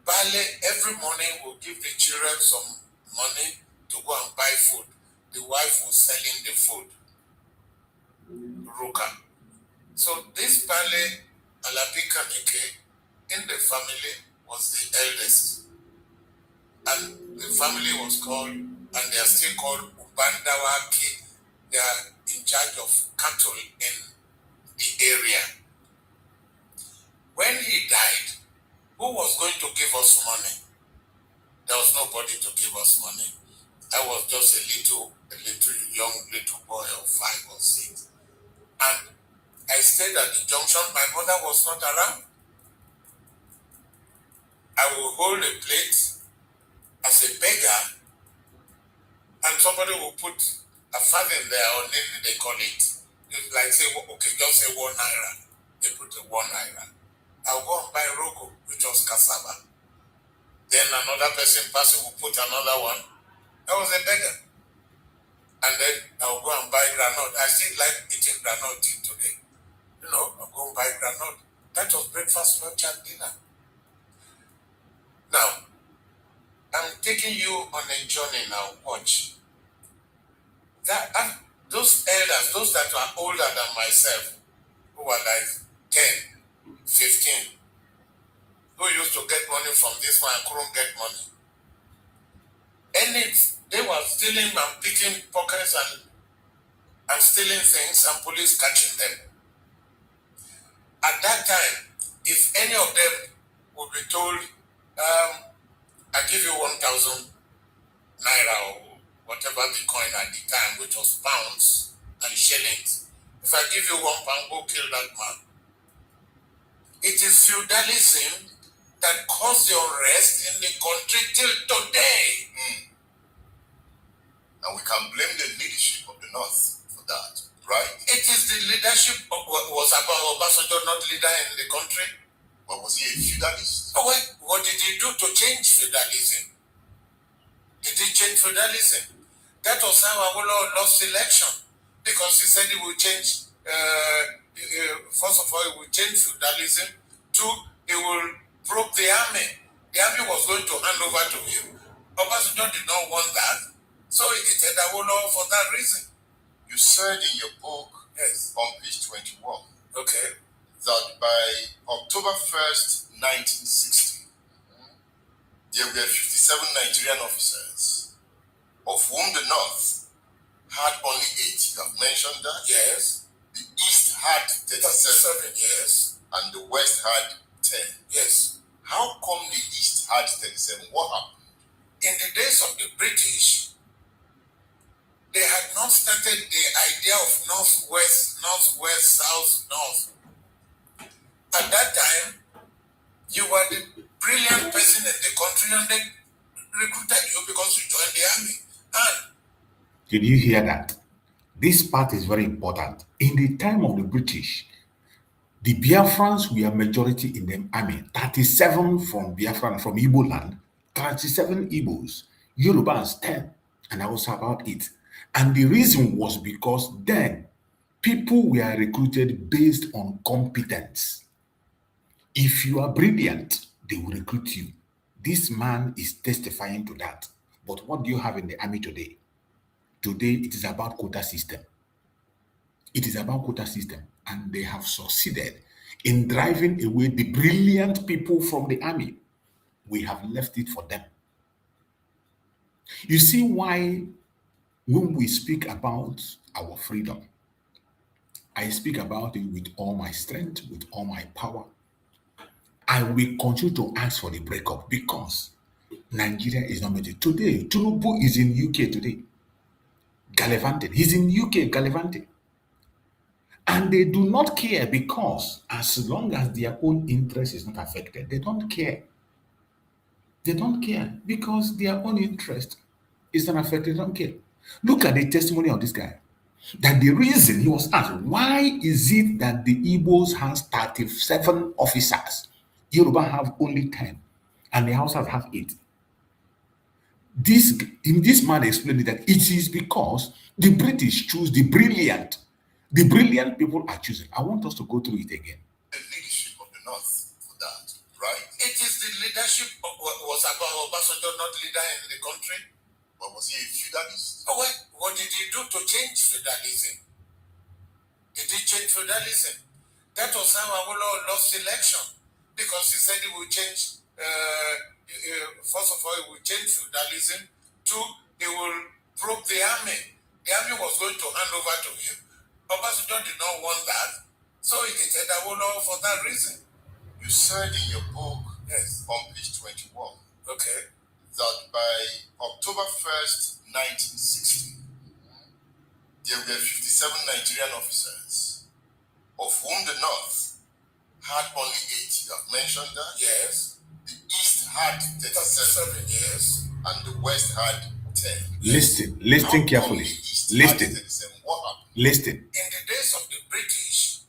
Bale every morning will give the children some money to go and buy food. The wife was selling the food. Ruka. So this Bale Alabikanike in the family was the eldest. And the family was called, and they are still called Ubandawaki. They are in charge of cattle in the area. When he died, who was going to give us money? There was nobody to give us money. I was just a little young boy of 5 or 6. And I stayed at the junction. My mother was not around. I will hold a plate as a beggar, and somebody will put a farthing there, or maybe they call it. It's like, say, okay, just say 1 naira. They put a 1 naira. I'll go and buy rogo, which was cassava. Then another person will put another one. I was a beggar. And then I'll go and buy granite. I still like eating granite till today. I'll go and buy granite. That was breakfast, lunch, and dinner. Now, I'm taking you on a journey now. Watch. Those elders, those that are older than myself, who were like 10, 15, who used to get money from this one and couldn't get money. And they were stealing and picking pockets and stealing things, and police catching them. At that time, if any of them would be told, I give you 1,000 naira or whatever the coin at the time, which was pounds and shillings. If I give you 1 pound, go kill that man. It is feudalism that caused the unrest in the country till today. And we can blame the leadership of the North for that, right? It is the leadership of was about Obasanjo not leader in the country. But was he a feudalist? Oh, well, what did he do to change feudalism? Did he change feudalism? That was how Awolowo lost the election, because he said he will change. First of all, he will change feudalism. 2, he will probe the army. The army was going to hand over to him. Obasanjo did not want that, so he did Awolowo for that reason. You said in your book, yes, on page 21, okay, that by October 1st, 1960, there were 57 Nigerian officers, of whom the North had only 8. You have mentioned that? Yes. The East had 37. Yes. And the West had 10. Yes. How come the East had 37? What happened? In the days of the British, they had not started the idea of northwest, south, north. At that time, you were the brilliant person in the country, and they recruited you because you joined the army. And did you hear that? This part is very important. In the time of the British, the Biafrans were majority in the army. 37 from Biafran, from Igbo land, 37 Igbos, Yorubans 10, and I was about it. And the reason was because then People were recruited based on competence. If you are brilliant, they will recruit you. This man is testifying to that. But what do you have in the army today? Today, it is about quota system. It is about quota system. And they have succeeded in driving away the brilliant people from the army. We have left it for them. You see why when we speak about our freedom, I speak about it with all my strength, with all my power. I will continue to ask for the breakup because Nigeria is not made. Today, Tinubu is in UK today, gallivanting. He's in UK gallivanting. And they do not care because as long as their own interest is not affected, they don't care. They don't care because their own interest is not affected. They don't care. Look at the testimony of this guy. That the reason he was asked, why is it that the Igbos has 37 officers, Yoruba have only 10, and the Hausas have 8? This man explained that it is because the British choose the brilliant. The brilliant people are chosen. I want us to go through it again. The leadership of the North for that, right? It is the leadership was about Obasanjo not leader in the country. But was he a feudalist? Oh, well, what did he do to change feudalism? Did he change feudalism? That was how Awolowo lost the election because he said he would change. First of all, he would change feudalism. 2, he will probe the army. The army was going to hand over to him. Obasanjo did not want that, so he said Awolowo for that reason. You said in your book, yes, on page 21, okay, that by October 1st, 1960, there were 57 Nigerian officers, of whom the North had only 8. You have mentioned that? Yes. The East had 37, yes, and the West had 10. Listen carefully. Listen. What happened? Listen. In the days of the British,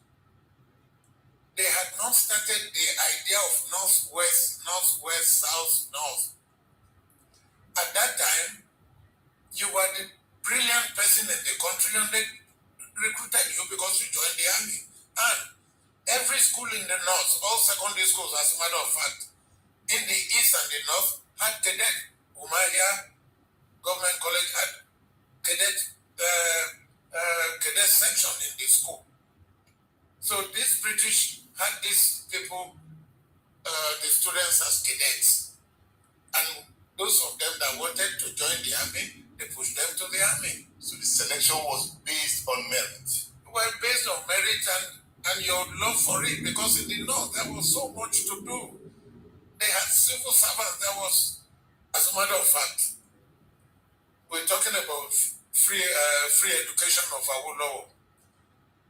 they had not started the idea of Northwest, South, North. At that time, you were the brilliant person in the country and they recruited you because you joined the army. And every school in the North, all secondary schools, as a matter of fact, in the East and the North, had cadet. Umaria Government College had cadet section in the school. So these British had these people, the students as cadets. And those of them that wanted to join the army, they pushed them to the army. So the selection was based on merit. Well, based on merit and your love for it, because in the North there was so much to do. They had civil servants. There was, as a matter of fact, we're talking about free education of Awolowo.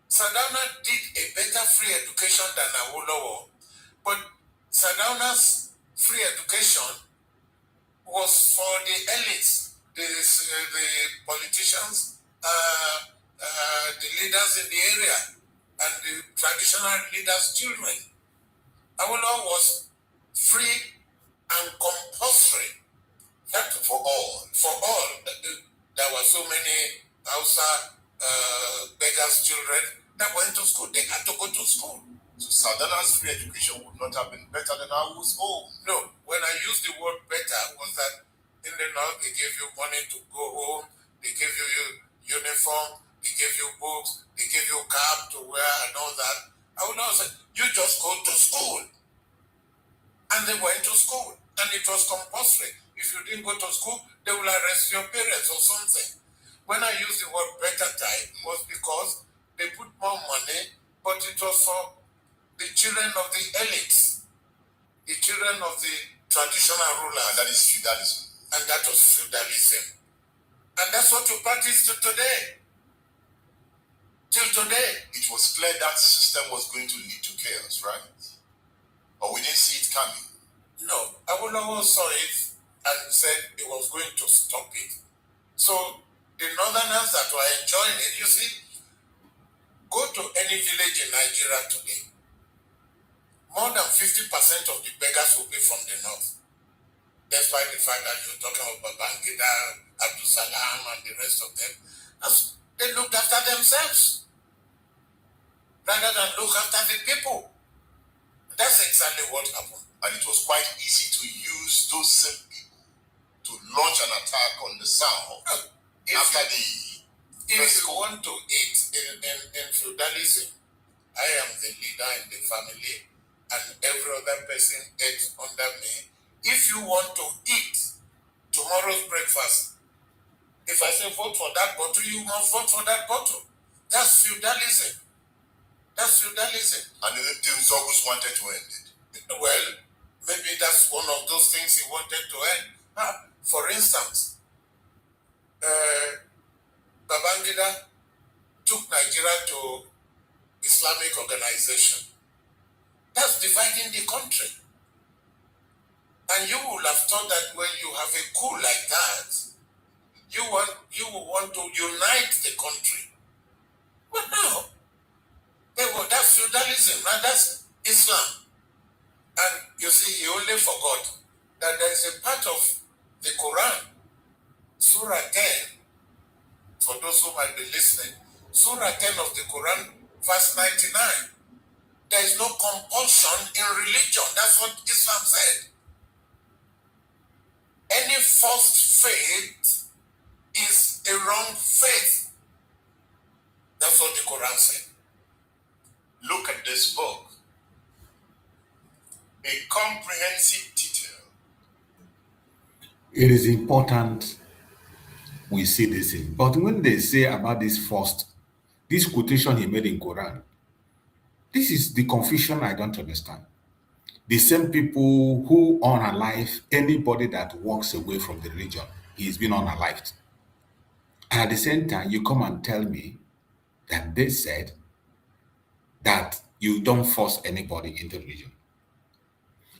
Sardauna did a better free education than Awolowo, but Sardauna's free education was for the elites, the politicians, the leaders in the area, and the traditional leaders' children. Awolowo was free and compulsory. That for all. For all. There were so many Hausa beggars' children that went to school. They had to go to school. So Sardauna's free education would not have been better than ours. Oh, no. When I used the word better, was that in the North they gave you money to go home, they gave you uniform, they gave you books, they gave you cap to wear and all that. I would not say, you just go to school. And they went to school. And it was compulsory. If you didn't go to school, they will arrest your parents or something. When I used the word better time, it was because they put more money, but it was for the children of the elites, the children of the traditional rulers. And that is feudalism. And that was feudalism. And that's what you practice to today. Till today. It was clear that system was going to lead to chaos, right? Or we didn't see it coming. No, Awolowo saw it and said he was going to stop it. So the northerners that were enjoying it, you see, go to any village in Nigeria today. More than 50% of the beggars will be from the north. Despite the fact that you're talking about Babangida, Abdul Salam, and the rest of them. They looked after themselves. rather than look after the people. That's exactly what happened. And it was quite easy to use those same people to launch an attack on the South after If you want to eat in feudalism, I am the leader in the family and every other person eats under me. If you want to eat tomorrow's breakfast, if I say vote for that bottle, you must vote for that bottle. That's feudalism. That's feudalism. And the Zogus wanted to end it. Well, maybe that's one of those things he wanted to end. For instance, Babangida took Nigeria to Islamic organization. That's dividing the country. And you would have thought that when you have a coup like that, you will want to unite the country. But no. That's feudalism, right? That's Islam. And you see, he only forgot that there is a part of the Quran, Surah 10, for those who might be listening, Surah 10 of the Quran, verse 99. There is no compulsion in religion. That's what Islam said. Any forced faith is a wrong faith. That's what the Quran said. Look at this book. A comprehensive detail. It is important we see this in. But when they say about this quotation he made in Quran, this is the confusion I don't understand. The same people who unalive anybody that walks away from the religion, he's been unalived. And at the same time, you come and tell me that they said that you don't force anybody into religion.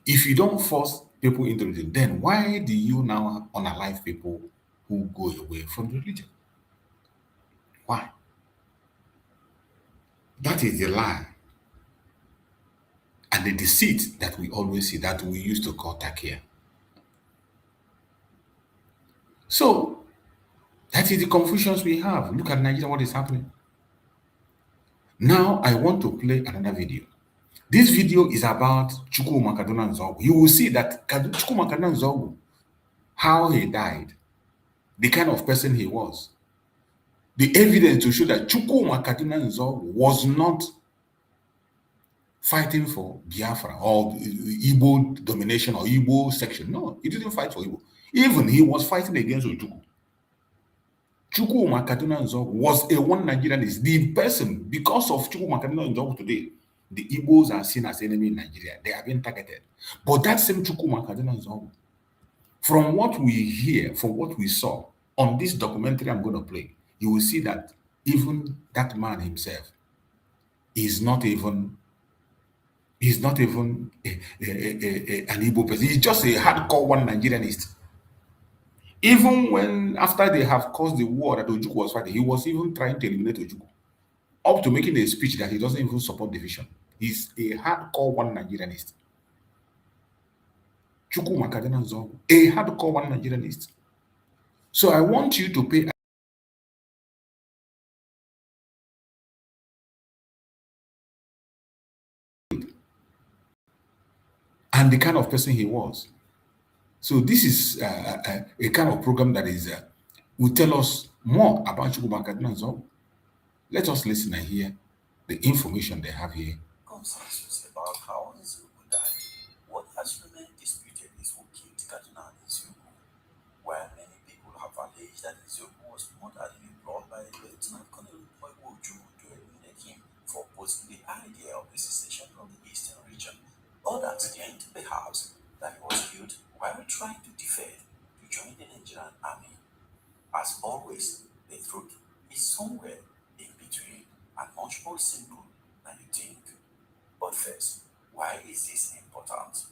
If you don't force people into religion, then why do you now unalive people who go away from the religion? Why? That is the lie and the deceit that we always see, that we used to call takia. So that is the confusions we have. Look at Nigeria, what is happening. Now I want to play another video. This video is about Chukwuma Kaduna Nzogu. You will see that Chukwuma Kaduna Nzogu, how he died, the kind of person he was. The evidence to show that Chukwuma Kaduna Nzogu was not fighting for Biafra or Igbo domination or Igbo section. No, he didn't fight for Igbo. Even he was fighting against Ojukwu. Chukwuma Kaduna Nzogu was a one Nigerianist. The person, because of Chukwuma Kaduna Nzogu today, the Igbos are seen as enemy in Nigeria. They are being targeted. But that same Chukwuma Kaduna Nzogu, from what we hear, from what we saw on this documentary I'm going to play, you will see that even that man himself is not even an Igbo person. He's just a hardcore one Nigerianist. Even when, after they have caused the war that Ojukwu was fighting, he was even trying to eliminate Ojukwu, up to making a speech that he doesn't even support division. He's a hardcore one Nigerianist. Chukwuma Kaduna Nzogu, a hardcore one Nigerianist. So I want you to pay and the kind of person he was. So this is a kind of program that is will tell us more about Chukwuma Kaduna Nzogu. Let us listen and hear the information they have here. Consensus about how Nzogu died. What has remained disputed is who killed Cardinal Nzogu. While many people have alleged that Nzogu was murdered in a plot by Lieutenant Colonel Ojuju to eliminate him for opposing the idea of the secession of the Eastern region, others claimed perhaps that he was killed while trying to defect to join the Nigerian army. As always, the truth is somewhere in between and much more simple than you think. But first, why is this important?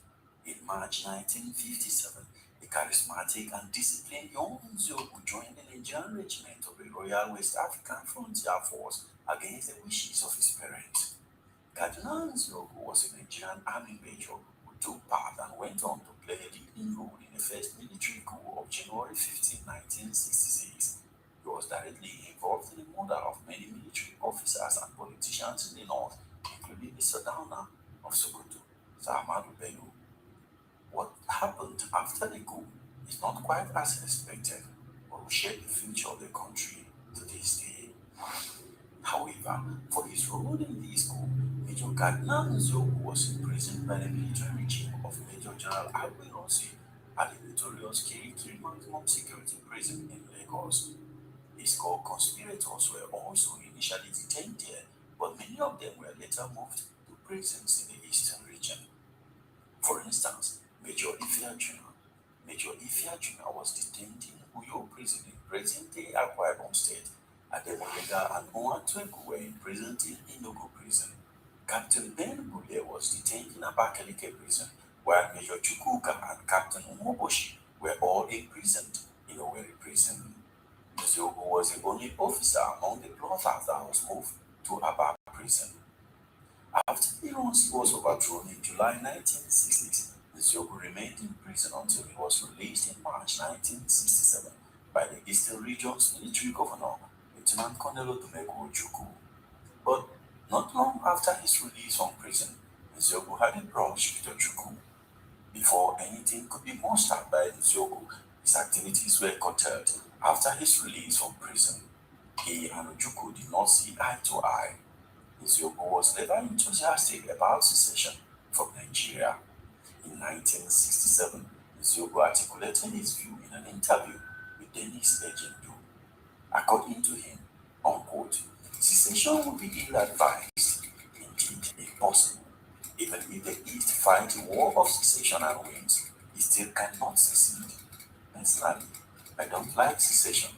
In March 1957, the charismatic and disciplined young Nzogu joined the Nigerian regiment of the Royal West African Frontier Force against the wishes of his parents. Cardinal Nzogu was a Nigerian army major who took part and went on to play a leading role in the first military coup of January 15, 1966. He He was directly involved in the murder of many military officers and politicians in the north, including the Sardana of Sokoto, Sir Ahmadu Bello. What happened after the coup is not quite as expected, but will shape the future of the country to this day. However, for his role in this coup, Major Cardinal Nzogu was imprisoned by the military regime of Major General Agberosi at the notorious Kirikiri maximum security prison in Lagos. His co-conspirators were also initially detained there, but many of them were later moved to prisons in the eastern region. For instance, Major Ifya Jr. was detained in Uyo prison in present-day Akwa Ibom State. Ademolega and Nwantwegu were imprisoned in Enugu prison. Captain Ben Bule was detained in Abakaliki prison, while Major Chukwuka and Captain Umoboshi were all imprisoned in Owerri prison. Nziogo was the only officer among the plotters that was moved to Aba prison. After the Ironsi was overthrown in July 1966, Nziogo remained in prison until he was released in March 1967 by the Eastern Region's military governor, Lieutenant Colonel Odumegwu Ojukwu. But not long after his release from prison, Nziogo had a brush with Ojukwu. Before anything could be mustered by Nziogo, his activities were curtailed after his release from prison. He and Ojukwu did not see eye to eye. Nziogo was never enthusiastic about secession from Nigeria. In 1967, Nziogo articulated his view in an interview with Dennis Ejendu. According to him, unquote, secession would be ill-advised, indeed impossible. Even if the East fight a war of secession and wins, it still cannot secede. Personally, I don't like secession,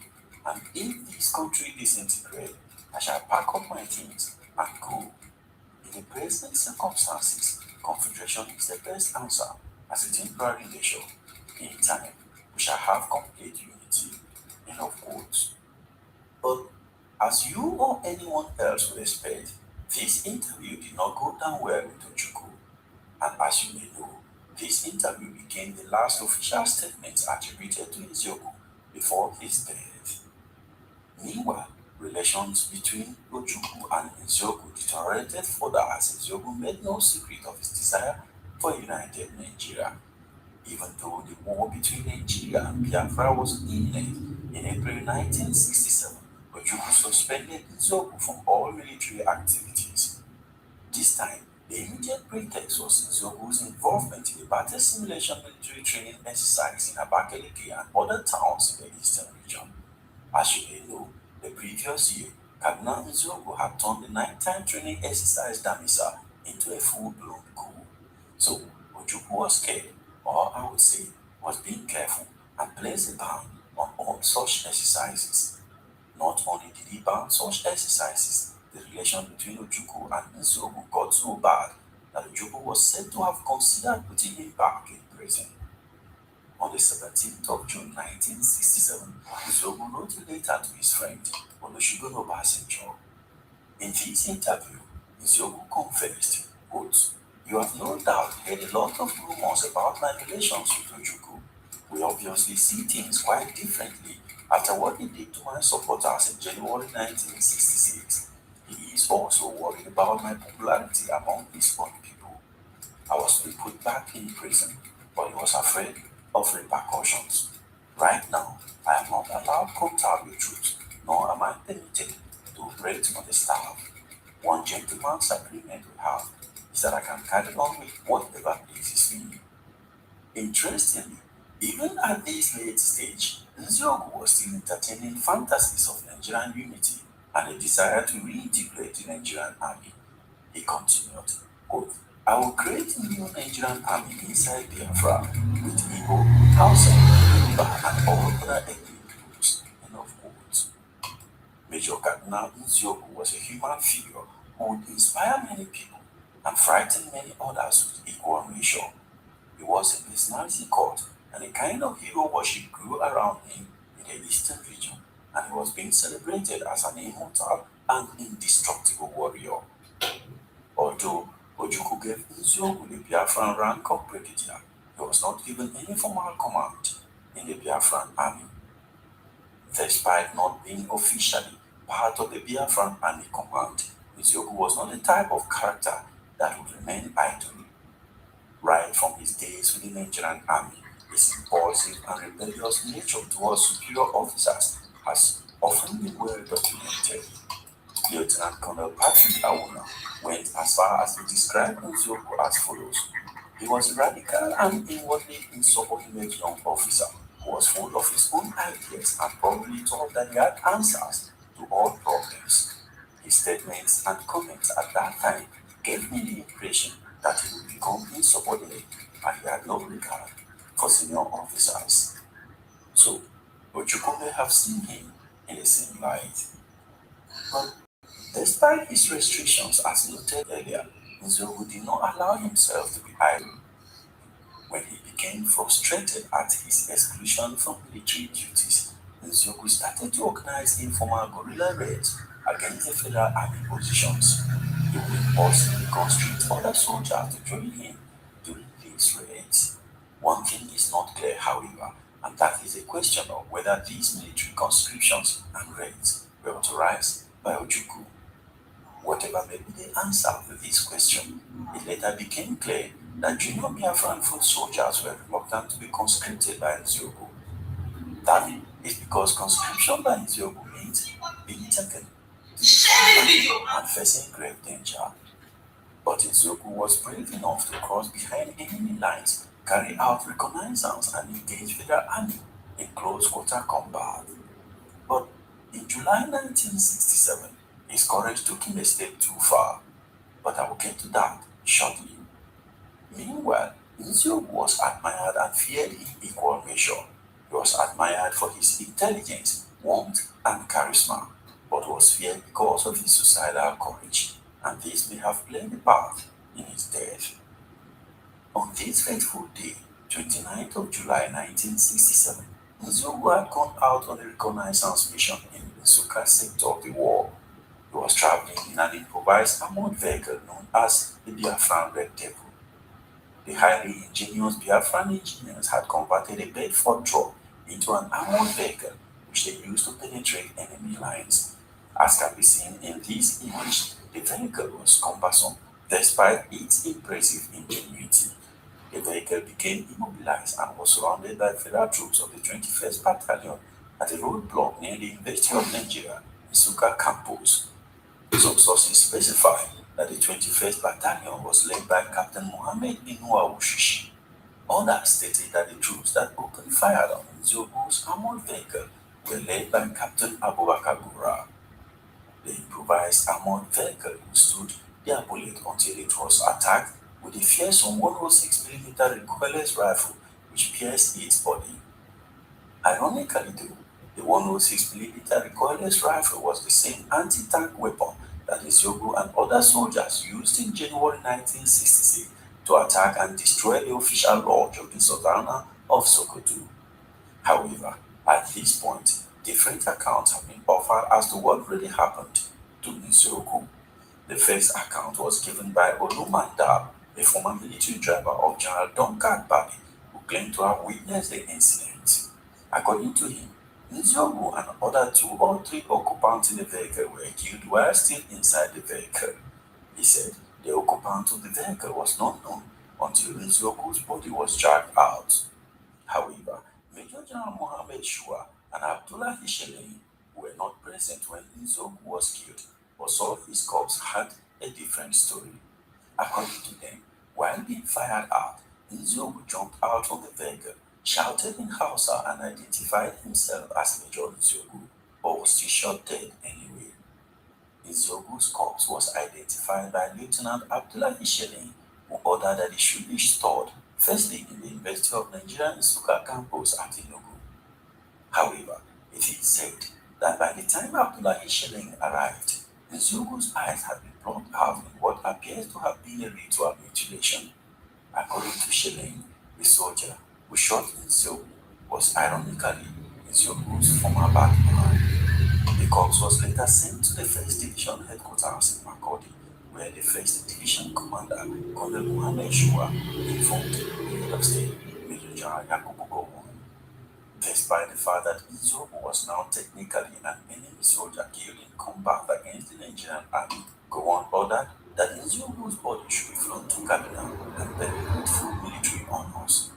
and if this country disintegrates, I shall pack up my things and go. In the present circumstances, confederation is the best answer as a temporary measure. In time, we shall have complete unity. End of quote. But as you or anyone else would expect, this interview did not go down well with Ojukwu. And as you may know, this interview became the last official statement attributed to Nziogo before his death. Meanwhile, relations between Ojukwu and Nziogo deteriorated further as Nziogo made no secret of his desire for a united Nigeria. Even though the war between Nigeria and Biafra was imminent, in April 1967, Ojukwu suspended Nziogo from all military activities. This time, the immediate pretext was Nziogo's involvement in the battle simulation military training exercise in Abakaliki and other towns in the eastern region. As you may know, the previous year, Cardinal Nziogo had turned the nighttime training exercise Damisa into a full-blown coup. So, Ojukwu was scared, or I would say, was being careful, and placed a ban on all such exercises. Not only did he ban such exercises, the relation between Ojukwu and Nziogo got so bad that Ojukwu was said to have considered putting him back in prison. On the 17th of June 1967, Nziogo wrote a letter to his friend, Olusegun Obasanjo. In this interview, Nziogo confessed, quote, "You have no doubt heard a lot of rumors about my relations with Ojukwu. We obviously see things quite differently after what he did to my supporters in January 1966. He is also worried about my popularity among his own people. I was to be put back in prison, but he was afraid of repercussions. Right now, I am not allowed contact with truth, nor am I permitted to operate on the staff. One gentleman's agreement we have is that I can carry on with whatever pleases me." Interestingly, even at this late stage, Nziogo was still entertaining fantasies of Nigerian unity and a desire to reintegrate the Nigerian army. He continued, quote, "I will create a new Nigerian army inside Biafra with Igbo, Hausa, Yoruba, and all other ethnic groups." End of quote. Major Cardinal Nziogo was a human figure who would inspire many people and frighten many others with equal measure. He was a personality cult, and a kind of hero worship grew around him in the eastern region, and he was being celebrated as an immortal and indestructible warrior. Although Ojukwu gave Nziogo the Biafran rank of brigadier, he was not given any formal command in the Biafran army. Despite not being officially part of the Biafran army command, Nziogu was not the type of character that would remain idle. Right from his days with the Nigerian army, his impulsive and rebellious nature towards superior officers has often been well documented. Lieutenant Colonel Patrick Awuna went as far as to describe Nziogu as follows. He was a radical and inwardly insubordinate young officer who was full of his own ideas and probably thought that he had answers to all problems. His statements and comments at that time gave me the impression that he would become insubordinate and he had no regard for senior officers. So, Ojukwu may have seen him in the same light. But despite his restrictions, as noted earlier, Nziogu did not allow himself to be idle. When he became frustrated at his exclusion from military duties, Nziogu started to organize informal guerrilla raids against the Federal Army positions. He would impulsively constrict other soldiers to join him during these raids. One thing is not clear, however, and that is a question of whether these military conscriptions and raids were authorized by Ojukwu. Whatever may be the answer to this question, it later became clear that junior Biafran foot soldiers were reluctant to be conscripted by Nziogu. That is because conscription by Nziogu means being taken to the front and facing grave danger. But Nziogu was brave enough to cross behind enemy lines, carry out reconnaissance, and engage Federal Army in close quarter combat. But in July 1967, his courage took him a step too far. But I will get to that shortly. Meanwhile, Nziogu was admired and feared in equal measure. He was admired for his intelligence, warmth, and charisma, but was feared because of his suicidal courage, and this may have played a part in his death. On this fateful day, 29th of July 1967, Nziogu had gone out on a reconnaissance mission in the Nsukka sector of the war. He was traveling in an improvised armored vehicle known as the Biafran Red Devil. The highly ingenious Biafran engineers had converted a Bedford truck into an armored vehicle which they used to penetrate enemy lines. As can be seen in this image, the vehicle was cumbersome despite its impressive ingenuity. The vehicle became immobilized and was surrounded by federal troops of the 21st Battalion at a roadblock near the University of Nigeria, Nsukka campus. Some sources specify that the 21st Battalion was led by Captain Mohammed Inua Wushishi. Others stated that the troops that opened fire on Nziogu's armored vehicle were led by Captain Abubakar Gura. The improvised armored vehicle withstood their bullet until it was attacked with a fearsome 106mm recoilless rifle which pierced its body. Ironically though, the 106mm recoilless rifle was the same anti-tank weapon that Nziogu and other soldiers used in January 1966 to attack and destroy the official lodge of the Sultana of Sokoto. However, at this point, different accounts have been offered as to what really happened to Nziogu. The first account was given by Olumandab, a former military driver of General Duncan Badi, who claimed to have witnessed the incident. According to him, Nziogu and other 2 or 3 occupants in the vehicle were killed while still inside the vehicle. He said the occupant of the vehicle was not known until Nziogu's body was dragged out. However, Major General Mohammed Shua and Abdullah Ishelein, who were not present when Nziogu was killed but saw his corpse, had a different story. According to them, while being fired at, Nziogu jumped out of the vehicle, shouted in Hausa, and identified himself as Major Nziogu, but was still shot dead anyway. Nziogu's corpse was identified by Lieutenant Abdullah Ishelein, who ordered that it should be stored firstly in the University of Nigeria Nsukka campus at Enugu. However, it is said that by the time Abdullah Ishelein arrived, Nziogu's eyes had been plucked out in what appears to have been a ritual mutilation. According to Ishelein, the soldier who shot Nziogu was ironically Nziogu's former batman. The corpse was later sent to the 1st Division headquarters in Makurdi, where the 1st Division commander, Colonel Mohammed Shua, informed the head of state, Major General Yakubu Gowon. despite the fact that Izobu was now technically an enemy soldier killed in combat against the Nigerian army. Gowon ordered that Izobu's body should be flown to Kaduna and buried with full military honors.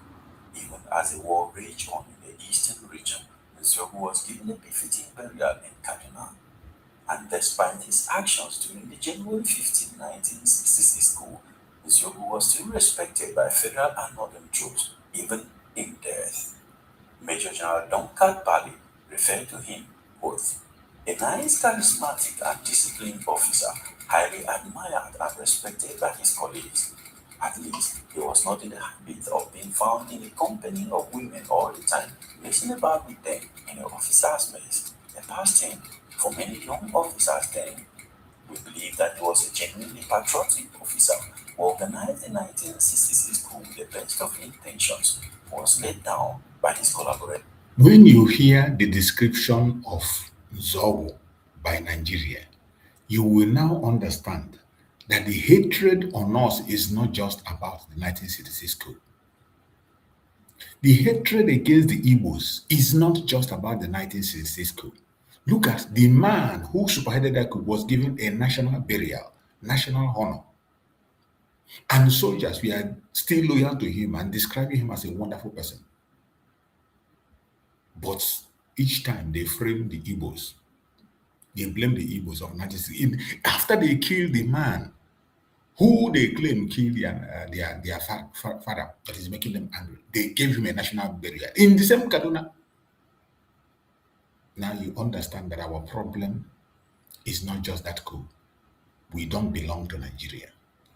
Even as the war raged on in the eastern region, Izobu was given a befitting burial in Kaduna. And despite his actions during the January 15, 1966 coup, Izobu was still respected by federal and northern troops, even in death. Major General Duncan Bali referred to him both a nice, charismatic, and disciplined officer, highly admired and respected by his colleagues. At least, he was not in the habit of being found in the company of women all the time, messing about with them in an officer's mess, a past thing for many young officers then. We believe that he was a genuinely patriotic officer who organized the 1966 coup with the best of intentions, was laid down by his collaborators. When you hear the description of Zobo by Nigeria, you will now understand that the hatred on us is not just about the 1966 coup. The hatred against the Igbos is not just about the 1966 coup. Look at the man who spearheaded that coup was given a national burial, national honor. And soldiers were still loyal to him and describing him as a wonderful person. But each time they frame the Igbos, they blame the Igbos of 1960. After they killed the man who they claim killed their father, that is making them angry, they gave him a national burial in the same Kaduna. Now you understand that our problem is not just that coup. We don't belong to Nigeria,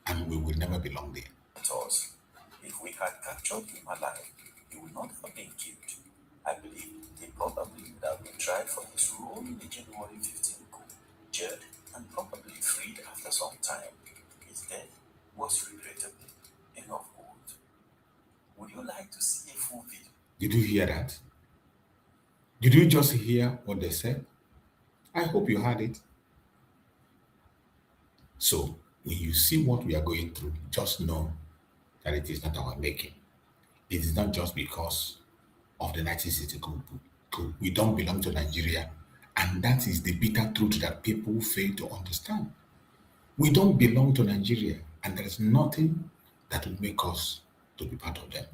and we will never belong there. Us. If we had captured him alive, he would not have been killed. I believe he probably would have been tried for his role in the January 15 coup, jailed, and probably freed after some time. His death was regrettably enough old. Would you like to see a full video? Did you hear that? Did you just hear what they said? I hope you heard it. So, when you see what we are going through, just know that it is not our making. It is not just because of the 1960 coup. We don't belong to Nigeria, and that is the bitter truth that people fail to understand. We don't belong to Nigeria, and there is nothing that will make us to be part of them.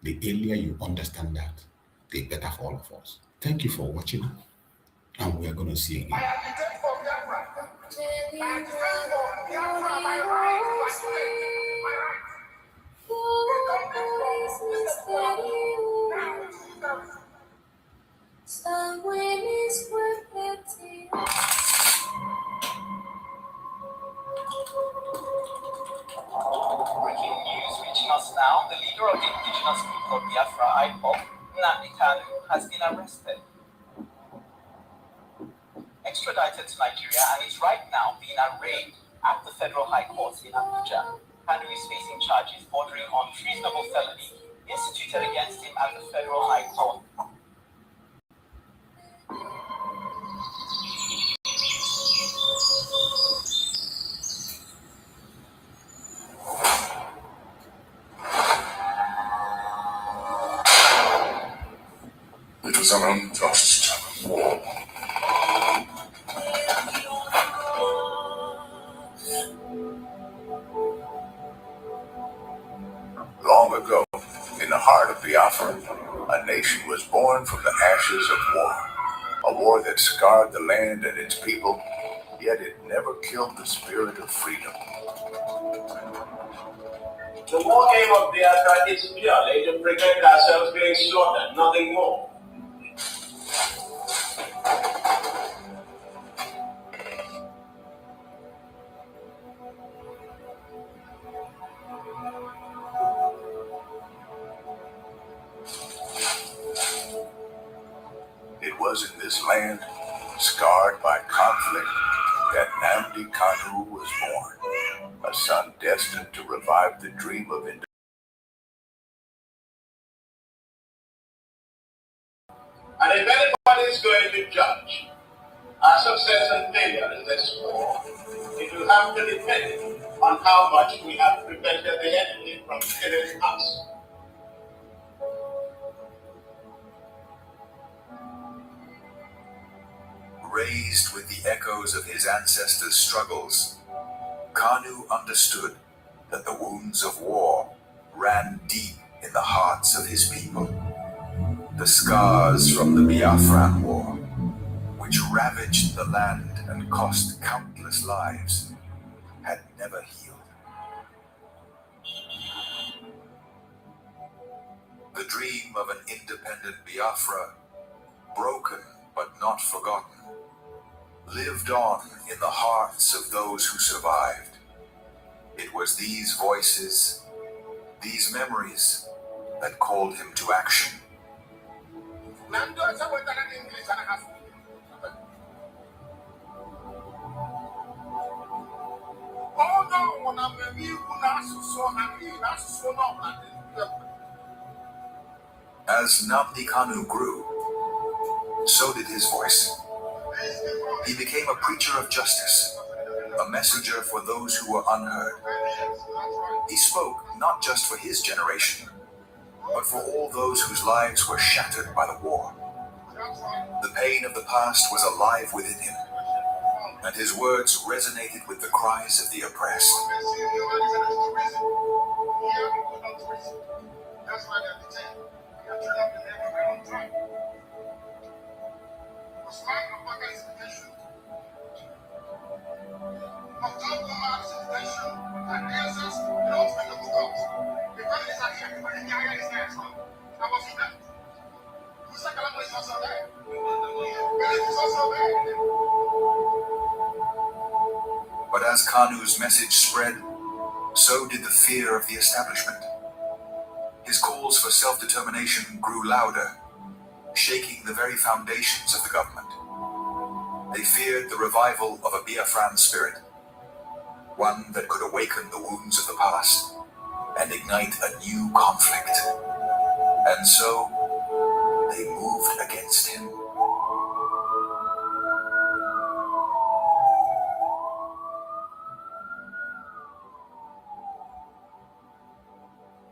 The earlier you understand that, the better for all of us. Thank you for watching, and we are going to see you again. I have been for Biafra. I have been for Biafra, my right, my strength, my right. Breaking news reaching us now. The leader of the indigenous group of Biafra, IPOB, Nnamdi Kanu, has been arrested, extradited to Nigeria, and is right now being arraigned at the Federal High Court in Abuja. Kanu is facing charges bordering on treasonable felony instituted against him at the Federal High Court. It was an unjust war. Long ago, in the heart of Biafra, a nation was born from the ashes of war. A war that scarred the land and its people, yet it never killed the spirit of freedom. The war game of Biafra is purely to prevent ourselves being slaughtered, nothing more. It was in this land, scarred by conflict, that Nnamdi Kanu was born, a son destined to revive the dream of independence. And if anybody is going to judge our success and failure in this war, it will have to depend on how much we have prevented the enemy from killing us. Raised with the echoes of his ancestors' struggles, Kanu understood that the wounds of war ran deep in the hearts of his people. The scars from the Biafran War, which ravaged the land and cost countless lives, had never healed. The dream of an independent Biafra, broken but not forgotten, lived on in the hearts of those who survived. It was these voices, these memories, that called him to action. As Nnamdi Kanu grew, so did his voice. He became a preacher of justice, a messenger for those who were unheard. He spoke not just for his generation, but for all those whose lives were shattered by the war. The pain of the past was alive within him, and his words resonated with the cries of the oppressed. But as Kanu's message spread, so did the fear of the establishment. His calls for self-determination grew louder, shaking the very foundations of the government. They feared the revival of a Biafran spirit, one that could awaken the wounds of the past and ignite a new conflict. And so, they moved against him.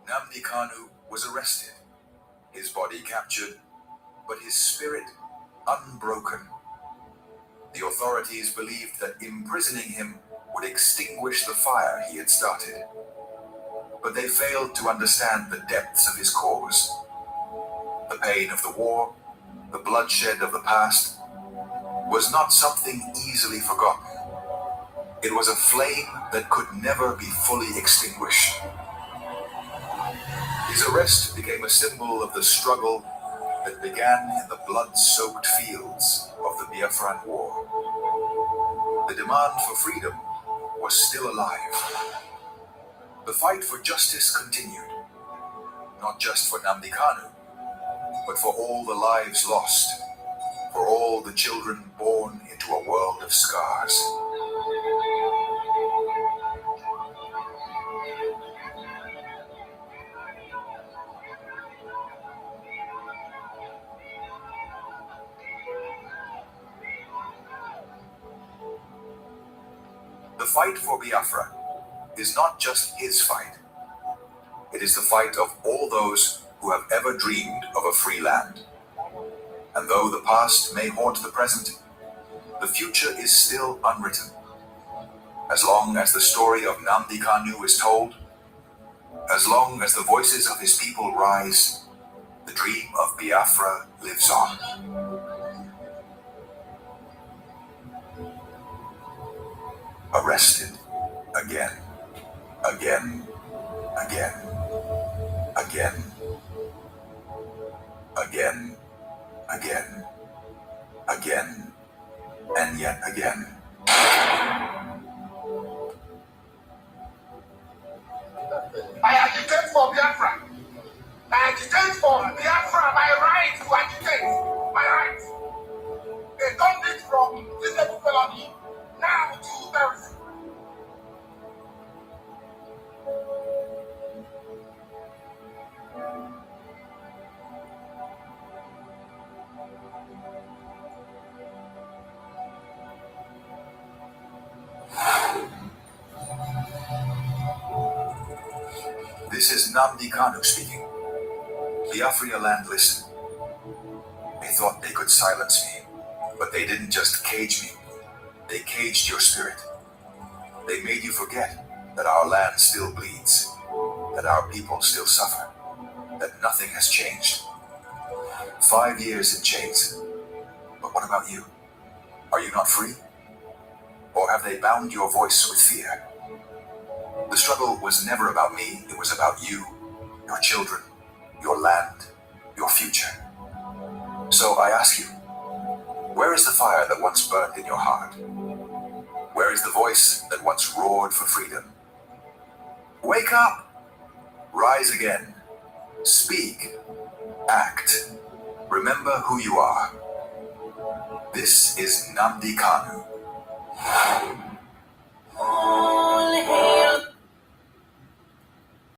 Nnamdi Kanu was arrested, his body captured, but his spirit unbroken. The authorities believed that imprisoning him would extinguish the fire he had started. But they failed to understand the depths of his cause. The pain of the war, the bloodshed of the past, was not something easily forgotten. It was a flame that could never be fully extinguished. His arrest became a symbol of the struggle that began in the blood-soaked fields of the Biafran War. The demand for freedom was still alive. The fight for justice continued, not just for Nnamdi Kanu, but for all the lives lost, for all the children born into a world of scars. The fight for Biafra is not just his fight. It is the fight of all those who have ever dreamed of a free land. And though the past may haunt the present, the future is still unwritten. As long as the story of Nnamdi Kanu is told, as long as the voices of his people rise, the dream of Biafra lives on. Arrested again, again, again, again, again, again, again, and yet again. I agitate for Biafra. I agitate for Biafra. My right to agitate. My right. They turned it from visible felony now to terrorism. This is Nnamdi Kanu speaking. Biafra land listened. They thought they could silence me, But they didn't just cage me, they caged your spirit. They made you forget that our land still bleeds, that our people still suffer, that nothing has changed. 5 years in chains. But what about you? Are you not free? Or have they bound your voice with fear? The struggle was never about me, it was about you, your children, your land, your future. So I ask you, where is the fire that once burned in your heart? Where is the voice that once roared for freedom? Wake up! Rise again. Speak. Act. Remember who you are. This is Nnamdi Kanu.